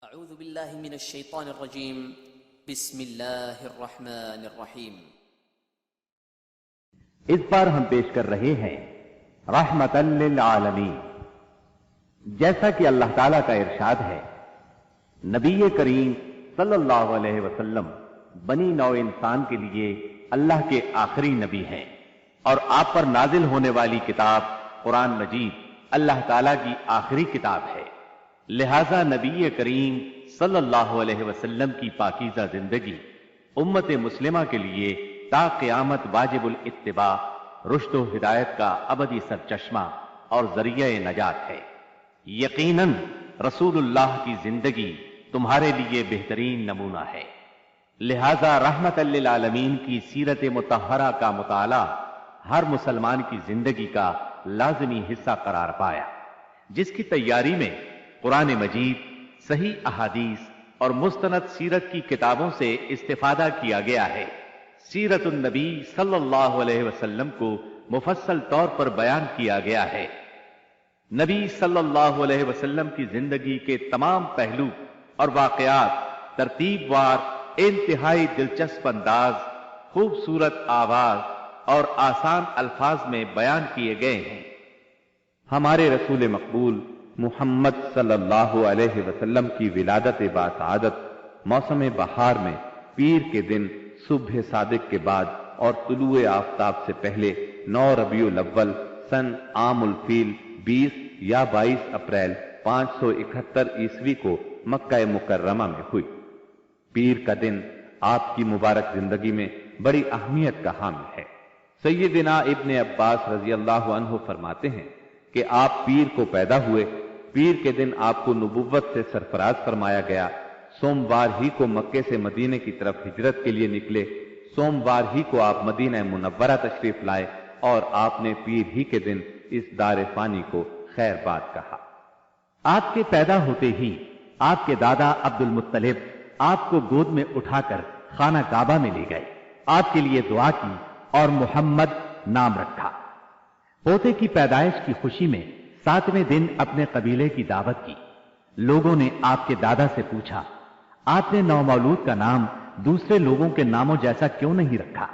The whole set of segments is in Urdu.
اعوذ باللہ من الشیطان الرجیم بسم اللہ الرحمن الرحیم۔ اس بار ہم پیش کر رہے ہیں رحمتا للعالمین۔ جیسا کہ اللہ تعالیٰ کا ارشاد ہے، نبی کریم صلی اللہ علیہ وسلم بنی نوع انسان کے لیے اللہ کے آخری نبی ہیں، اور آپ پر نازل ہونے والی کتاب قرآن مجید اللہ تعالیٰ کی آخری کتاب ہے۔ لہذا نبی کریم صلی اللہ علیہ وسلم کی پاکیزہ زندگی امت مسلمہ کے لیے تا قیامت واجب الاتباع، رشد و ہدایت کا ابدی سرچشمہ اور ذریعہ نجات ہے۔ یقیناً رسول اللہ کی زندگی تمہارے لیے بہترین نمونہ ہے، لہذا رحمت للعالمین کی سیرت مطہرہ کا مطالعہ ہر مسلمان کی زندگی کا لازمی حصہ قرار پایا، جس کی تیاری میں قرآن مجید، صحیح احادیث اور مستند سیرت کی کتابوں سے استفادہ کیا گیا ہے۔ سیرت النبی صلی اللہ علیہ وسلم کو مفصل طور پر بیان کیا گیا ہے۔ نبی صلی اللہ علیہ وسلم کی زندگی کے تمام پہلو اور واقعات ترتیب وار انتہائی دلچسپ انداز، خوبصورت آواز اور آسان الفاظ میں بیان کیے گئے ہیں۔ ہمارے رسول مقبول محمد صلی اللہ علیہ وسلم کی ولادت باسعادت موسم بہار میں پیر کے دن صبح صادق کے بعد اور طلوع آفتاب سے پہلے 9 ربیع الاول سن عام الفیل 20 یا 22 اپریل 571 عیسوی کو مکہ مکرمہ میں ہوئی۔ پیر کا دن آپ کی مبارک زندگی میں بڑی اہمیت کا حامل ہے۔ سیدنا ابن عباس رضی اللہ عنہ فرماتے ہیں کہ آپ پیر کو پیدا ہوئے، پیر کے دن آپ کو نبوت سے سرفراز فرمایا گیا، سوموار ہی کو مکے سے مدینے کی طرف ہجرت کے لیے نکلے، سوموار ہی کو آپ مدینہ منورہ تشریف لائے، اور آپ نے پیر ہی کے دن اس دار فانی کو خیر باد کہا۔ آپ کے پیدا ہوتے ہی آپ کے دادا عبد المطلب آپ کو گود میں اٹھا کر خانہ کعبہ میں لے گئے، آپ کے لیے دعا کی اور محمد نام رکھا۔ پوتے کی پیدائش کی خوشی میں 7ویں دن اپنے قبیلے کی دعوت کی۔ لوگوں نے آپ کے دادا سے پوچھا، آپ نے نومولود کا نام دوسرے لوگوں کے ناموں جیسا کیوں نہیں رکھا؟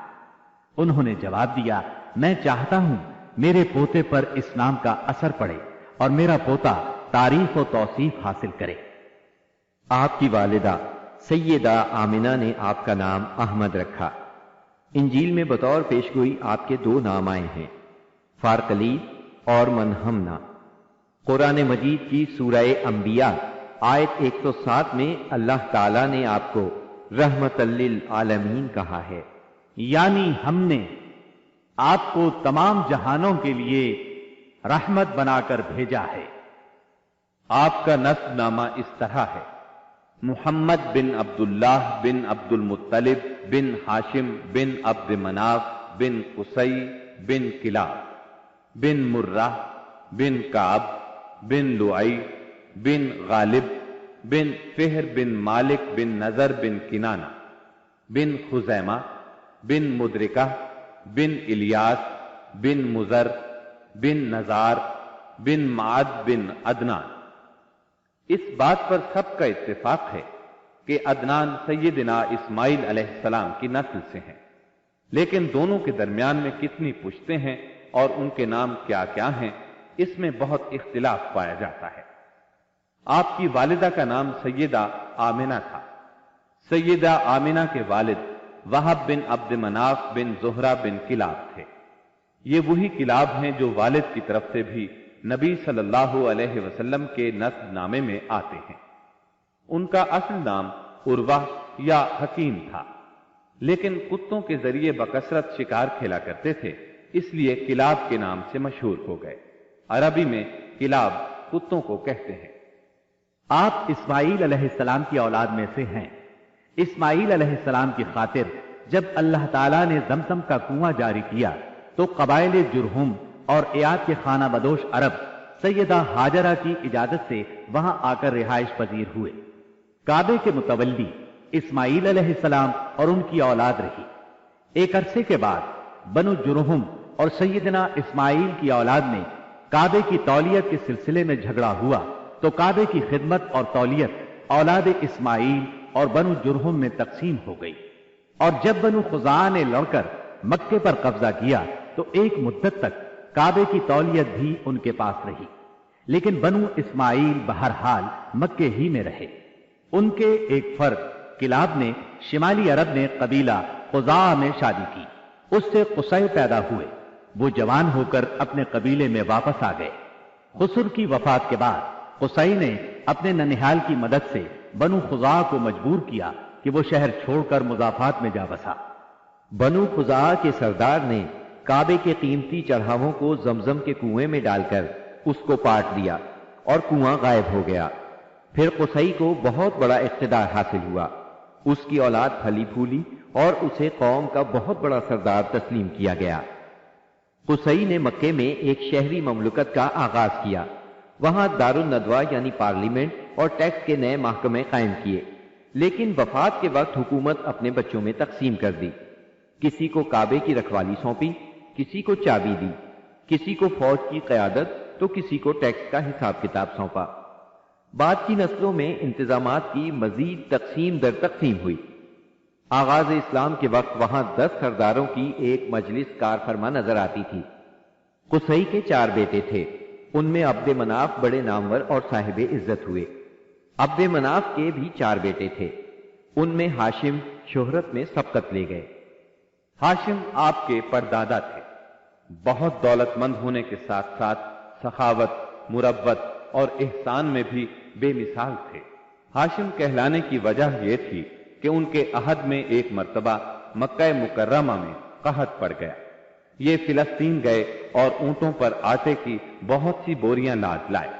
انہوں نے جواب دیا، میں چاہتا ہوں میرے پوتے پر اس نام کا اثر پڑے اور میرا پوتا تعریف و توصیف حاصل کرے۔ آپ کی والدہ سیدہ آمنہ نے آپ کا نام احمد رکھا۔ انجیل میں بطور پیشگوئی آپ کے 2 نام آئے ہیں، فارقلی اور منہمنا۔ قرآن مجید کی سورہ انبیاء آیت 107 میں اللہ تعالیٰ نے آپ کو رحمت للعالمین کہا ہے، یعنی ہم نے آپ کو تمام جہانوں کے لیے رحمت بنا کر بھیجا ہے۔ آپ کا نسب نامہ اس طرح ہے، محمد بن عبداللہ بن عبد المطلب بن ہاشم بن عبد مناف بن قصی بن کلاب بن مرہ بن کعب بن لعی بن غالب بن فہر بن مالک بن نذر بن کنانہ بن خزیمہ بن مدرکہ بن الیاس بن مزر بن نزار بن معد بن عدنان۔ اس بات پر سب کا اتفاق ہے کہ عدنان سیدنا اسماعیل علیہ السلام کی نسل سے ہیں، لیکن دونوں کے درمیان میں کتنی پشتیں ہیں اور ان کے نام کیا کیا ہیں، اس میں بہت اختلاف پایا جاتا ہے۔ آپ کی والدہ کا نام سیدہ آمنہ تھا۔ سیدہ آمنہ کے والد وہب بن عبد مناف بن زہرہ بن کلاب تھے۔ یہ وہی کلاب ہیں جو والد کی طرف سے بھی نبی صلی اللہ علیہ وسلم کے نسب نامے میں آتے ہیں۔ ان کا اصل نام عروہ یا حکیم تھا، لیکن کتوں کے ذریعے بکثرت شکار کھیلا کرتے تھے، اس لیے کلاب کے نام سے مشہور ہو گئے۔ عربی میں کلاب کتوں کو کہتے ہیں۔ آپ اسماعیل علیہ السلام کی اولاد میں سے ہیں۔ اسماعیل علیہ السلام کی خاطر جب اللہ تعالیٰ نے زمزم کا کنواں جاری کیا تو قبائل جرہم اور ایاد کے خانہ بدوش عرب سیدہ ہاجرہ کی اجازت سے وہاں آ کر رہائش پذیر ہوئے۔ کعبے کے متولی اسماعیل علیہ السلام اور ان کی اولاد رہی۔ ایک عرصے کے بعد بنو جرہم اور سیدنا اسماعیل کی اولاد میں کعبے کی تولیت کے سلسلے میں جھگڑا ہوا تو کعبے کی خدمت اور تولیت اولاد اسماعیل اور بنو جرہم میں تقسیم ہو گئی۔ اور جب بنو خزاعہ نے لڑ کر مکے پر قبضہ کیا تو ایک مدت تک کعبے کی تولیت بھی ان کے پاس رہی، لیکن بنو اسماعیل بہرحال مکے ہی میں رہے۔ ان کے ایک فرد کلاب نے شمالی عرب نے قبیلہ خزاعہ میں شادی کی، اس سے قصی پیدا ہوئے۔ وہ جوان ہو کر اپنے قبیلے میں واپس آ گئے۔ خسر کی وفات کے بعد قصی نے اپنے ننہال کی مدد سے بنو خزاعہ کو مجبور کیا کہ وہ شہر چھوڑ کر مضافات میں جا بسا۔ بنو خزاعہ کے سردار نے کعبے کے قیمتی چڑھاووں کو زمزم کے کنویں میں ڈال کر اس کو پاٹ دیا اور کنواں غائب ہو گیا۔ پھر قصی کو بہت بڑا اقتدار حاصل ہوا، اس کی اولاد پھلی پھولی اور اسے قوم کا بہت بڑا سردار تسلیم کیا گیا۔ قصی نے مکے میں ایک شہری مملکت کا آغاز کیا، وہاں دارالندوہ یعنی پارلیمنٹ اور ٹیکس کے نئے محکمے قائم کیے، لیکن وفات کے وقت حکومت اپنے بچوں میں تقسیم کر دی۔ کسی کو کعبے کی رکھوالی سونپی، کسی کو چابی دی، کسی کو فوج کی قیادت تو کسی کو ٹیکس کا حساب کتاب سونپا۔ بعد کی نسلوں میں انتظامات کی مزید تقسیم در تقسیم ہوئی۔ آغاز اسلام کے وقت وہاں 10 سرداروں کی ایک مجلس کار فرما نظر آتی تھی۔ قصی کے 4 بیٹے تھے، ان میں عبد مناف بڑے نامور اور صاحب عزت ہوئے۔ عبد مناف کے بھی 4 بیٹے تھے، ان میں ہاشم شہرت میں سبقت لے گئے۔ ہاشم آپ کے پردادا تھے، بہت دولت مند ہونے کے ساتھ ساتھ سخاوت، مروت اور احسان میں بھی بے مثال تھے۔ ہاشم کہلانے کی وجہ یہ تھی کہ ان کے عہد میں ایک مرتبہ مکہ مکرمہ میں قحط پڑ گیا۔ یہ فلسطین گئے اور اونٹوں پر آٹے کی بہت سی بوریاں لاد لائے،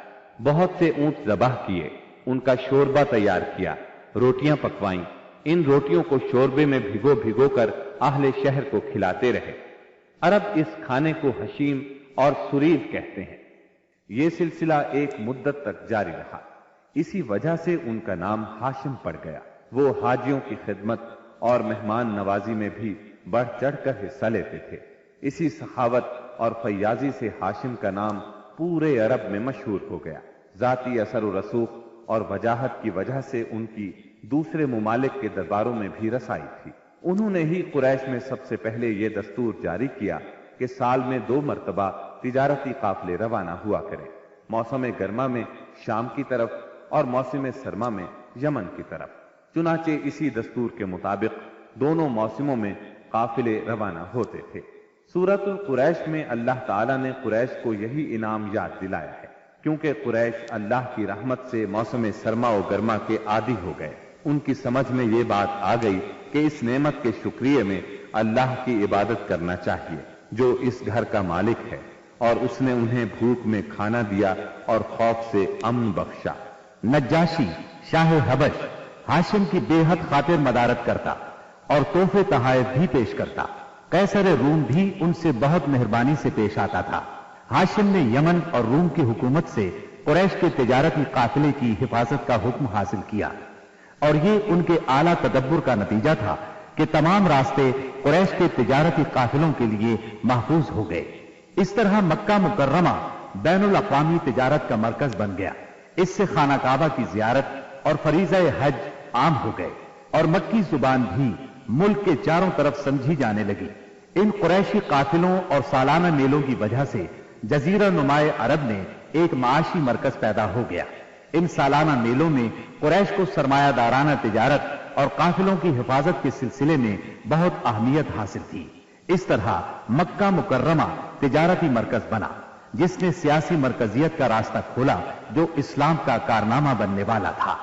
بہت سے اونٹ ذبح کیے، ان کا شوربہ تیار کیا، روٹیاں پکوائیں، ان روٹیوں کو شوربے میں بھگو بھگو کر اہل شہر کو کھلاتے رہے۔ عرب اس کھانے کو حشیم اور سریف کہتے ہیں۔ یہ سلسلہ ایک مدت تک جاری رہا، اسی وجہ سے ان کا نام ہاشم پڑ گیا۔ وہ حاجیوں کی خدمت اور مہمان نوازی میں بھی بڑھ چڑھ کر حصہ لیتے تھے۔ اسی سخاوت اور فیاضی سے ہاشم کا نام پورے عرب میں مشہور ہو گیا۔ ذاتی اثر و رسوخ اور وجاہت کی وجہ سے ان کی دوسرے ممالک کے درباروں میں بھی رسائی تھی۔ انہوں نے ہی قریش میں سب سے پہلے یہ دستور جاری کیا کہ سال میں 2 مرتبہ تجارتی قافلے روانہ ہوا کریں، موسم گرما میں شام کی طرف اور موسم سرما میں یمن کی طرف۔ چنانچہ اسی دستور کے مطابق دونوں موسموں میں قافلے روانہ ہوتے تھے۔ سورۃ القریش میں اللہ تعالیٰ نے قریش کو یہی انعام یاد دلایا ہے، کیونکہ قریش اللہ کی رحمت سے موسم سرما و گرما کے عادی ہو گئے۔ ان کی سمجھ میں یہ بات آ گئی کہ اس نعمت کے شکریہ میں اللہ کی عبادت کرنا چاہیے جو اس گھر کا مالک ہے، اور اس نے انہیں بھوک میں کھانا دیا اور خوف سے امن بخشا۔ نجاشی شاہ حبش ہاشم کی بے حد خاطر مدارت کرتا اور تحفے تحائف بھی پیش کرتا۔ قیصر روم بھی ان سے بہت مہربانی سے پیش آتا تھا۔ ہاشم نے یمن اور روم کی حکومت سے قریش کے تجارتی قافلے کی حفاظت کا حکم حاصل کیا، اور یہ ان کے اعلیٰ تدبر کا نتیجہ تھا کہ تمام راستے قریش کے تجارتی قافلوں کے لیے محفوظ ہو گئے۔ اس طرح مکہ مکرمہ بین الاقوامی تجارت کا مرکز بن گیا۔ اس سے خانہ کعبہ کی زیارت اور فریضہ حج عام ہو گئے، اور مکی زبان بھی ملک کے چاروں طرف سمجھی جانے لگی۔ ان قریشی قافلوں اور سالانہ میلوں کی وجہ سے جزیرہ نمائے عرب میں ایک معاشی مرکز پیدا ہو گیا۔ ان سالانہ میلوں میں قریش کو سرمایہ دارانہ تجارت اور قافلوں کی حفاظت کے سلسلے میں بہت اہمیت حاصل تھی۔ اس طرح مکہ مکرمہ تجارتی مرکز بنا، جس نے سیاسی مرکزیت کا راستہ کھولا جو اسلام کا کارنامہ بننے والا تھا۔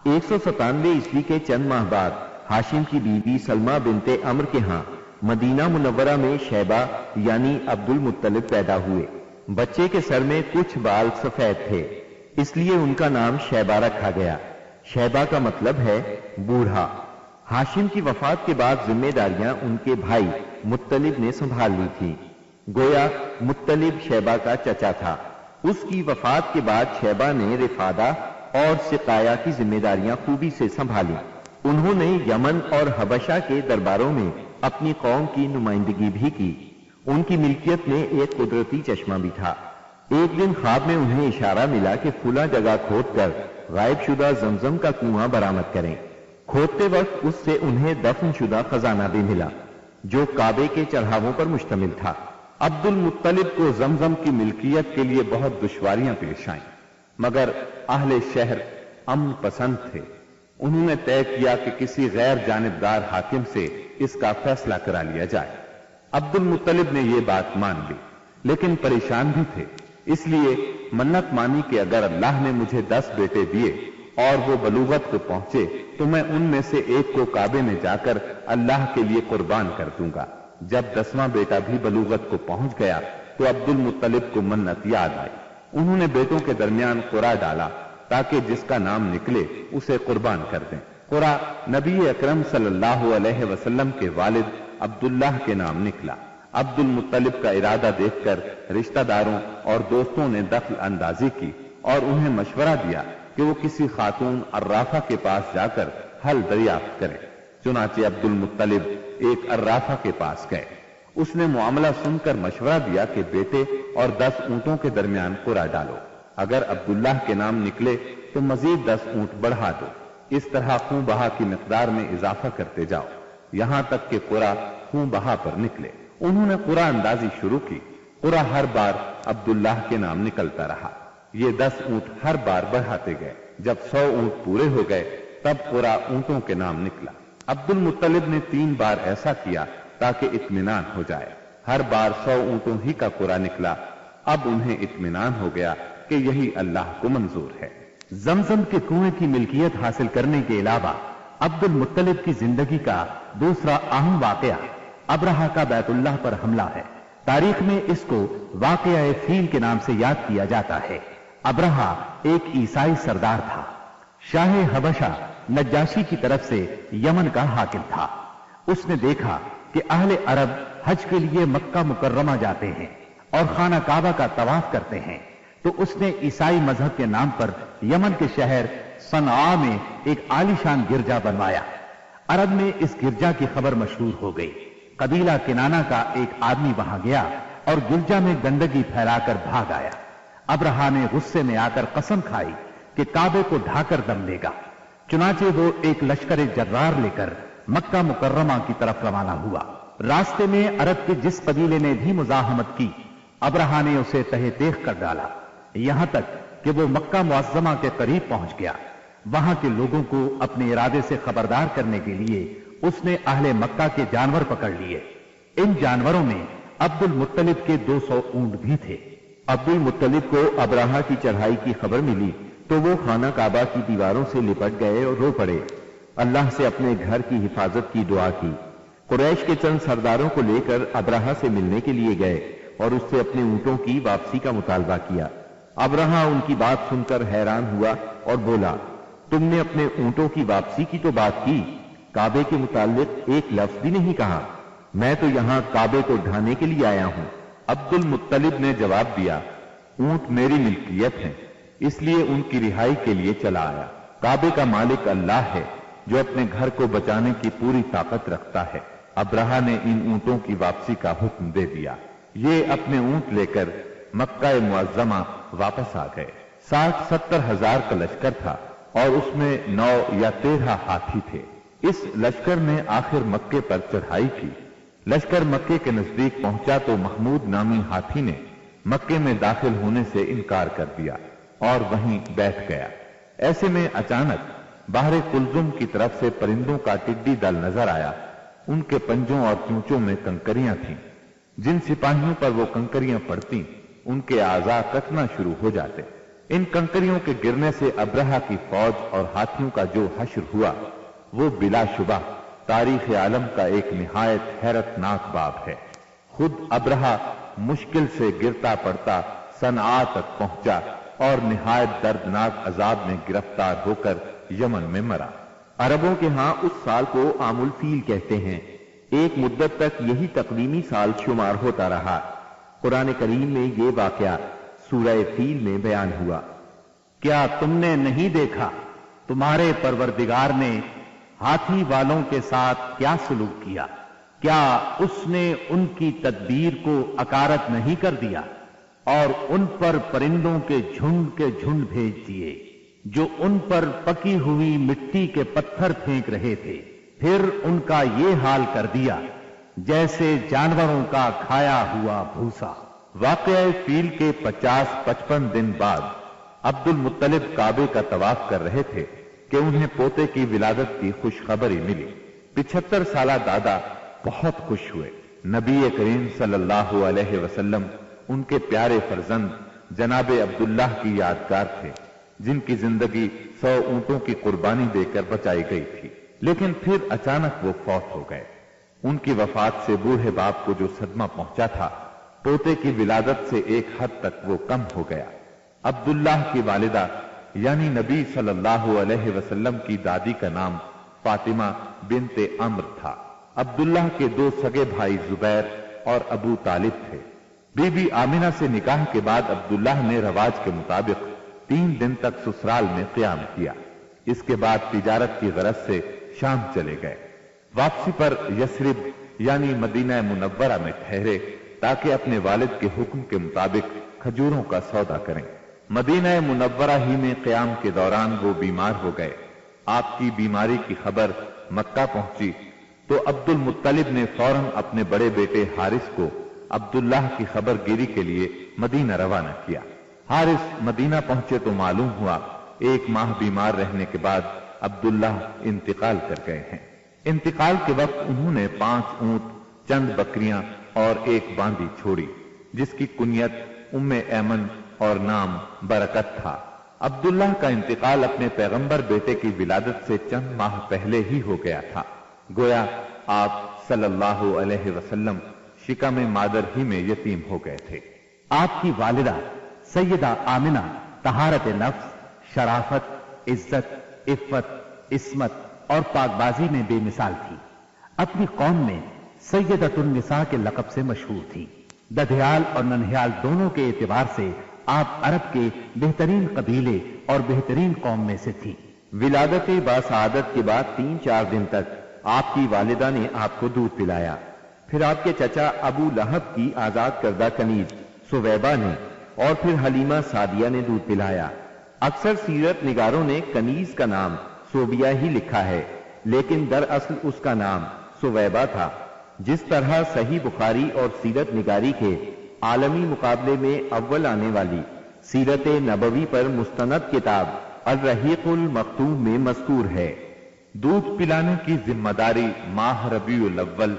197 عیسوی کے چند ماہ بعد ہاشم کی بیوی سلمہ بنت عمرو کے ہاں مدینہ منورہ میں شیبہ یعنی عبد المطلب پیدا ہوئے۔ بچے کے سر میں کچھ بال سفید تھے، اس لیے ان کا نام شیبہ رکھا گیا۔ شیبہ کا مطلب ہے بوڑھا۔ ہاشم کی وفات کے بعد ذمہ داریاں ان کے بھائی مطلب نے سنبھال لی تھی، گویا مطلب شیبہ کا چچا تھا۔ اس کی وفات کے بعد شیبہ نے رفادہ اور سقایا کی ذمہ داریاں خوبی سے سنبھالی۔ انہوں نے یمن اور حبشہ کے درباروں میں اپنی قوم کی نمائندگی بھی کی۔ ان کی ملکیت میں ایک قدرتی چشمہ بھی تھا۔ ایک دن خواب میں انہیں اشارہ ملا کہ فلاں جگہ کھود کر غائب شدہ زمزم کا کنواں برآمد کریں۔ کھودتے وقت اس سے انہیں دفن شدہ خزانہ بھی ملا جو کعبے کے چڑھاووں پر مشتمل تھا۔ عبد المطلب کو زمزم کی ملکیت کے لیے بہت دشواریاں پیش آئیں، مگر اہل شہر امن پسند تھے۔ انہوں نے طے کیا کہ کسی غیر جانبدار حاکم سے اس کا فیصلہ کرا لیا جائے۔ عبد المطلب نے یہ بات مان لی، لیکن پریشان بھی تھے، اس لیے منت مانی کہ اگر اللہ نے مجھے 10 بیٹے دیے اور وہ بلوغت کو پہنچے تو میں ان میں سے ایک کو کعبے میں جا کر اللہ کے لیے قربان کر دوں گا۔ جب 10واں بیٹا بھی بلوغت کو پہنچ گیا تو عبد المطلب کو منت یاد آئی۔ انہوں نے بیٹوں کے درمیان قرعہ ڈالا تاکہ جس کا نام نکلے اسے قربان کر دیں۔ قرعہ نبی اکرم صلی اللہ علیہ وسلم کے والد عبداللہ کے نام نکلا۔ عبد المطلب کا ارادہ دیکھ کر رشتہ داروں اور دوستوں نے دخل اندازی کی اور انہیں مشورہ دیا کہ وہ کسی خاتون عرافہ کے پاس جا کر حل دریافت کرے۔ چنانچہ عبد المطلب ایک عرافہ کے پاس گئے۔ اس نے معاملہ سن کر مشورہ دیا کہ بیٹے اور 10 اونٹوں کے درمیان قرعہ ڈالو، اگر عبداللہ کے نام نکلے تو مزید 10 اونٹ بڑھا دو، اس طرح خون بہا کی مقدار میں اضافہ کرتے جاؤ یہاں تک کہ قرعہ خون بہا پر نکلے۔ انہوں نے قرعہ اندازی شروع کی۔ قرعہ ہر بار عبداللہ کے نام نکلتا رہا۔ یہ 10 اونٹ ہر بار بڑھاتے گئے۔ جب 100 اونٹ پورے ہو گئے تب قرعہ اونٹوں کے نام نکلا۔ عبد المطلب نے 3 بار ایسا کیا تاکہ اطمینان ہو جائے۔ ہر بار 100 اونٹوں ہی کا قرعہ نکلا۔ اب انہیں اطمینان ہو گیا کہ یہی اللہ کو منظور ہے۔ زمزم کے کنویں کی ملکیت حاصل کرنے کے علاوہ عبد المطلب کی زندگی کا دوسرا اہم واقعہ ابرہہ کا بیت اللہ پر حملہ ہے۔ تاریخ میں اس کو واقعہ فیل کے نام سے یاد کیا جاتا ہے۔ ابرہہ ایک عیسائی سردار تھا۔ شاہ حبشہ نجاشی کی طرف سے یمن کا حاکم تھا۔ اس نے دیکھا کہ اہل عرب حج کے لیے مکہ مکرمہ جاتے ہیں اور خانہ کعبہ کا طواف کرتے ہیں، تو اس نے عیسائی مذہب کے نام پر یمن کے شہر صنعاء میں ایک عالیشان گرجا بنوایا۔ عرب میں اس گرجا کی خبر مشہور ہو گئی۔ قبیلہ کنانہ کا ایک آدمی وہاں گیا اور گرجا میں گندگی پھیلا کر بھاگ آیا۔ ابرہہ نے غصے میں آ کر قسم کھائی کہ کعبے کو ڈھا کر دم لے گا۔ چنانچہ وہ ایک لشکر جرار لے کر مکہ مکرمہ کی طرف روانہ ہوا۔ راستے میں عرب کے جس قبیلے نے بھی مزاحمت کی، ابرہہ نے اسے تہہ تیغ کر ڈالا، یہاں تک کہ وہ مکہ معظمہ کے قریب پہنچ گیا۔ وہاں کے لوگوں کو اپنے ارادے سے خبردار کرنے کے لیے اس نے اہل مکہ کے جانور پکڑ لیے۔ ان جانوروں میں عبد المطلب کے 200 اونٹ بھی تھے۔ عبد المطلب کو ابرہہ کی چڑھائی کی خبر ملی تو وہ خانہ کعبہ کی دیواروں سے لپٹ گئے اور رو پڑے، اللہ سے اپنے گھر کی حفاظت کی دعا کی۔ قریش کے چند سرداروں کو لے کر ابرہہ سے ملنے کے لیے گئے اور اس سے اپنے اونٹوں کی واپسی کا مطالبہ کیا۔ ابرہہ ان کی بات سن کر حیران ہوا اور بولا، تم نے اپنے اونٹوں کی واپسی کی تو بات کی، کعبے کے متعلق ایک لفظ بھی نہیں کہا۔ میں تو یہاں کعبے کو ڈھانے کے لیے آیا ہوں۔ عبد المطلب نے جواب دیا، اونٹ میری ملکیت ہیں، اس لیے ان کی رہائی کے لیے چلا آیا۔ کعبے کا مالک اللہ ہے جو اپنے گھر کو بچانے کی پوری طاقت رکھتا ہے۔ ابرہہ نے ان اونٹوں کی واپسی کا حکم دے دیا۔ یہ اپنے اونٹ لے کر مکہ معظمہ واپس آ گئے۔ 60-70 ہزار کا لشکر تھا اور اس میں 9 یا 13 ہاتھی تھے۔ اس لشکر نے آخر مکے پر چڑھائی کی۔ لشکر مکے کے نزدیک پہنچا تو محمود نامی ہاتھی نے مکے میں داخل ہونے سے انکار کر دیا اور وہیں بیٹھ گیا۔ ایسے میں اچانک باہر کلزم کی طرف سے پرندوں کا ٹڈی دل نظر آیا۔ ان کے پنجوں اور چونچوں میں کنکریاں تھیں۔ جن سپاہیوں پر وہ کنکریاں پڑتی ان کے اعضاء کٹنا شروع ہو جاتے۔ ان کنکریوں کے گرنے سے ابرہہ کی فوج اور ہاتھیوں کا جو حشر ہوا وہ بلا شبہ تاریخ عالم کا ایک نہایت حیرت ناک باب ہے۔ خود ابرہہ مشکل سے گرتا پڑتا صنعاء تک پہنچا اور نہایت دردناک عذاب میں گرفتار ہو کر یمن میں مرا۔ عربوں کے ہاں اس سال کو عام الفیل کہتے ہیں۔ ایک مدت تک یہی تقویمی سال شمار ہوتا رہا۔ قرآن کریم میں یہ واقعہ سورہ فیل میں بیان ہوا۔ کیا تم نے نہیں دیکھا تمہارے پروردگار نے ہاتھی والوں کے ساتھ کیا سلوک کیا؟ کیا اس نے ان کی تدبیر کو اکارت نہیں کر دیا اور ان پر پرندوں کے جھنڈ بھیج دیے؟ جو ان پر پکی ہوئی مٹی کے پتھر پھینک رہے تھے، پھر ان کا یہ حال کر دیا جیسے جانوروں کا کھایا ہوا بھوسا۔ واقعہ فیل کے 50-55 دن بعد عبد المطلب کعبے کا طواف کر رہے تھے کہ انہیں پوتے کی ولادت کی خوشخبری ملی۔ 75 سالہ دادا بہت خوش ہوئے۔ نبی کریم صلی اللہ علیہ وسلم ان کے پیارے فرزند جناب عبداللہ کی یادگار تھے، جن کی زندگی 100 اونٹوں کی قربانی دے کر بچائی گئی تھی، لیکن پھر اچانک وہ فوت ہو گئے۔ ان کی وفات سے بوڑھے باپ کو جو صدمہ پہنچا تھا، پوتے کی ولادت سے ایک حد تک وہ کم ہو گیا۔ عبداللہ کی والدہ یعنی نبی صلی اللہ علیہ وسلم کی دادی کا نام فاطمہ بنت عمرو تھا۔ عبداللہ کے 2 سگے بھائی زبیر اور ابو طالب تھے۔ بی بی آمنہ سے نکاح کے بعد عبداللہ نے رواج کے مطابق 3 دن تک سسرال میں قیام کیا۔ اس کے بعد تجارت کی غرض سے شام چلے گئے۔ واپسی پر یثرب یعنی مدینہ منورہ میں ٹھہرے تاکہ اپنے والد کے حکم کے مطابق کھجوروں کا سودا کریں۔ مدینہ منورہ ہی میں قیام کے دوران وہ بیمار ہو گئے۔ آپ کی بیماری کی خبر مکہ پہنچی تو عبد المطلب نے فوراً اپنے بڑے بیٹے حارث کو عبداللہ کی خبر گیری کے لیے مدینہ روانہ کیا۔ حارث مدینہ پہنچے تو معلوم ہوا 1 ماہ بیمار رہنے کے بعد عبداللہ انتقال کر گئے ہیں۔ انتقال کے وقت انہوں نے 5 اونٹ، چند بکریاں اور 1 باندی چھوڑی، جس کی کنیت ام ایمن اور نام برکت تھا۔ عبداللہ کا انتقال اپنے پیغمبر بیٹے کی ولادت سے چند ماہ پہلے ہی ہو گیا تھا۔ گویا آپ صلی اللہ علیہ وسلم شکم مادر ہی میں یتیم ہو گئے تھے۔ آپ کی والدہ سیدہ آمنہ طہارت نفس، شرافت، عزت، عفت، عصمت اور پاکبازی میں بے مثال تھی۔ اپنی قوم میں سیدۃ النساء کے لقب سے مشہور تھی۔ ددھیال اور ننہیال دونوں کے اعتبار سے آپ عرب کے بہترین قبیلے اور بہترین قوم میں سے تھی۔ ولادت باسعادت کے بعد 3-4 دن تک آپ کی والدہ نے آپ کو دودھ پلایا۔ پھر آپ کے چچا ابو لہب کی آزاد کردہ کنیز سویبہ نے اور پھر حلیمہ سعدیہ نے دودھ پلایا۔ اکثر سیرت نگاروں نے کنیز کا نام سوبیہ ہی لکھا ہے، لیکن دراصل اس کا نام سویبہ تھا۔ جس طرح صحیح بخاری اور سیرت نگاری کے عالمی مقابلے میں اول آنے والی سیرت نبوی پر مستند کتاب الرحیق المختوم میں مذکور ہے۔ دودھ پلانے کی ذمہ داری ماہ ربیع الاول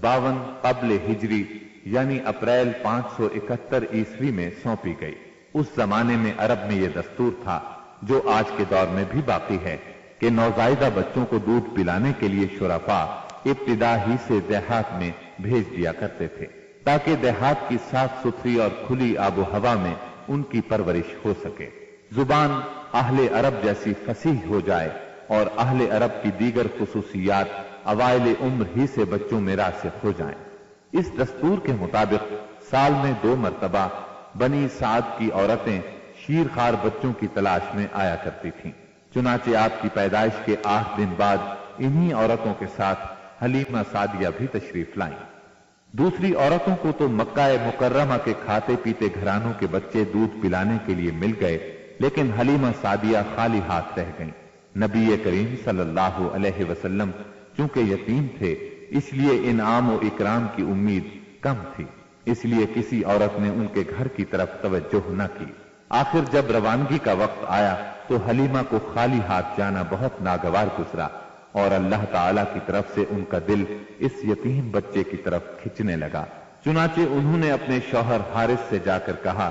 52 قبل ہجری یعنی اپریل 571 عیسوی میں سونپی گئی۔ اس زمانے میں عرب میں یہ دستور تھا، جو آج کے دور میں بھی باقی ہے، کہ نوزائیدہ بچوں کو دودھ پلانے کے لیے شرفاء ابتدا ہی سے دیہات میں بھیج دیا کرتے تھے، تاکہ دیہات کی صاف ستھری اور کھلی آب و ہوا میں ان کی پرورش ہو سکے، زبان اہل عرب جیسی فصیح ہو جائے اور اہل عرب کی دیگر خصوصیات اوائل عمر ہی سے بچوں میں راسخ ہو جائیں۔ اس دستور کے مطابق سال میں 2 مرتبہ بنی سعد کی عورتیں شیرخوار بچوں کی تلاش میں آیا کرتی تھیں۔ چنانچہ آپ کی پیدائش کے 8 دن بعد انہی عورتوں کے ساتھ حلیمہ سعدیہ بھی تشریف لائیں۔ دوسری عورتوں کو تو مکہ مکرمہ کے کھاتے پیتے گھرانوں کے بچے دودھ پلانے کے لیے مل گئے، لیکن حلیمہ سعدیہ خالی ہاتھ رہ گئیں۔ نبی کریم صلی اللہ علیہ وسلم چونکہ یتیم تھے، اس لیے انعام و اکرام کی امید کم تھی، اس لیے کسی عورت نے ان کے گھر کی طرف توجہ نہ کی۔ آخر جب روانگی کا وقت آیا تو حلیمہ کو خالی ہاتھ جانا بہت ناگوار گزرا، اور اللہ تعالی کی طرف سے ان کا دل اس یتیم بچے کی طرف کھنچنے لگا۔ چنانچہ انہوں نے اپنے شوہر حارث سے جا کر کہا،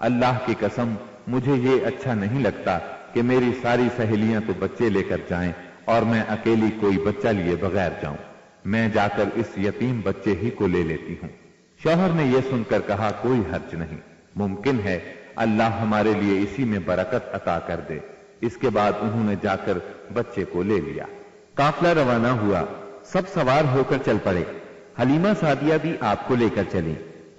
اللہ کی قسم مجھے یہ اچھا نہیں لگتا کہ میری ساری سہیلیاں تو بچے لے کر جائیں اور میں اکیلی کوئی بچہ لیے بغیر جاؤں، میں جا کر اس یتیم بچے ہی کو لے لیتی ہوں۔ شوہر نے یہ سن کر کہا، کوئی حرج نہیں، ممکن ہے اللہ ہمارے لیے اسی میں برکت عطا کر دے۔ اس کے بعد انہوں نے جا کر بچے کو لے لیا۔ قافلہ روانہ ہوا، سب سوار ہو کر چل پڑے۔ حلیمہ سعدیہ بھی آپ کو لے کر چلی۔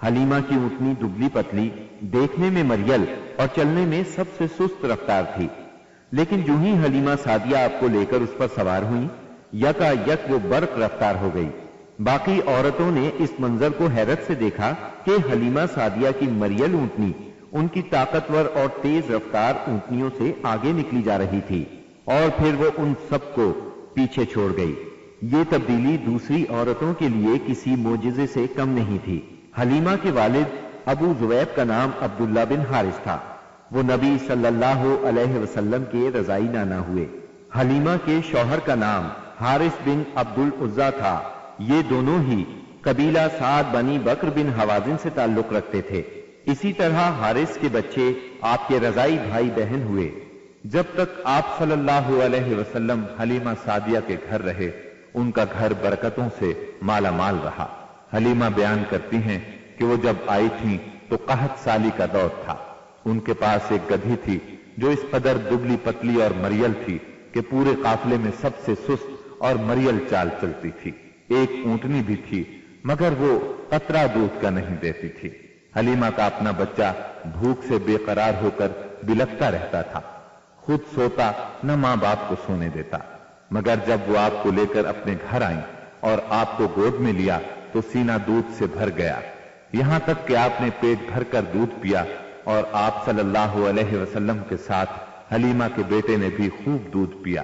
حلیمہ کی اونٹنی دبلی پتلی، دیکھنے میں مریل اور چلنے میں سب سے سست رفتار تھی، لیکن جو ہی حلیمہ سعدیہ آپ کو لے کر اس پر سوار ہوئی، یکا یک وہ برق رفتار ہو گئی۔ باقی عورتوں نے اس منظر کو حیرت سے دیکھا کہ حلیمہ سعدیہ کی مریل اونٹنی ان کی طاقتور اور تیز رفتار اونٹنیوں سے آگے نکلی جا رہی تھی، اور پھر وہ ان سب کو پیچھے چھوڑ گئی۔ یہ تبدیلی دوسری عورتوں کے لیے کسی معجزے سے کم نہیں تھی۔ حلیمہ کے والد ابو زویب کا نام عبداللہ بن حارث تھا۔ وہ نبی صلی اللہ علیہ وسلم کے رضائی نانا ہوئے۔ حلیمہ کے شوہر کا نام حارث بن عبد العزا تھا۔ یہ دونوں ہی قبیلہ سعد بنی بکر بن حوازن سے تعلق رکھتے تھے۔ اسی طرح حارث کے بچے آپ کے رضائی بھائی بہن ہوئے۔ جب تک آپ صلی اللہ علیہ وسلم حلیمہ سعدیہ کے گھر رہے، ان کا گھر برکتوں سے مالا مال رہا۔ حلیمہ بیان کرتی ہیں کہ وہ جب آئی تھیں تو قحط سالی کا دور تھا۔ ان کے پاس ایک گدھی تھی جو اس قدر دبلی پتلی اور مریل تھی کہ پورے قافلے میں سب سے سست اور مریل چال چلتی تھی۔ ایک اونٹنی بھی تھی مگر وہ قطرہ دودھ کا نہیں دیتی تھی۔ حلیمہ کا اپنا بچہ بھوک سے بے قرار ہو کر بلکتا رہتا تھا، خود سوتا نہ ماں باپ کو سونے دیتا۔ مگر جب وہ آپ کو لے کر اپنے گھر آئیں اور آپ کو گود میں لیا تو سینہ دودھ سے بھر گیا، یہاں تک کہ آپ نے پیٹ بھر کر دودھ پیا، اور آپ صلی اللہ علیہ وسلم کے ساتھ حلیمہ کے بیٹے نے بھی خوب دودھ پیا۔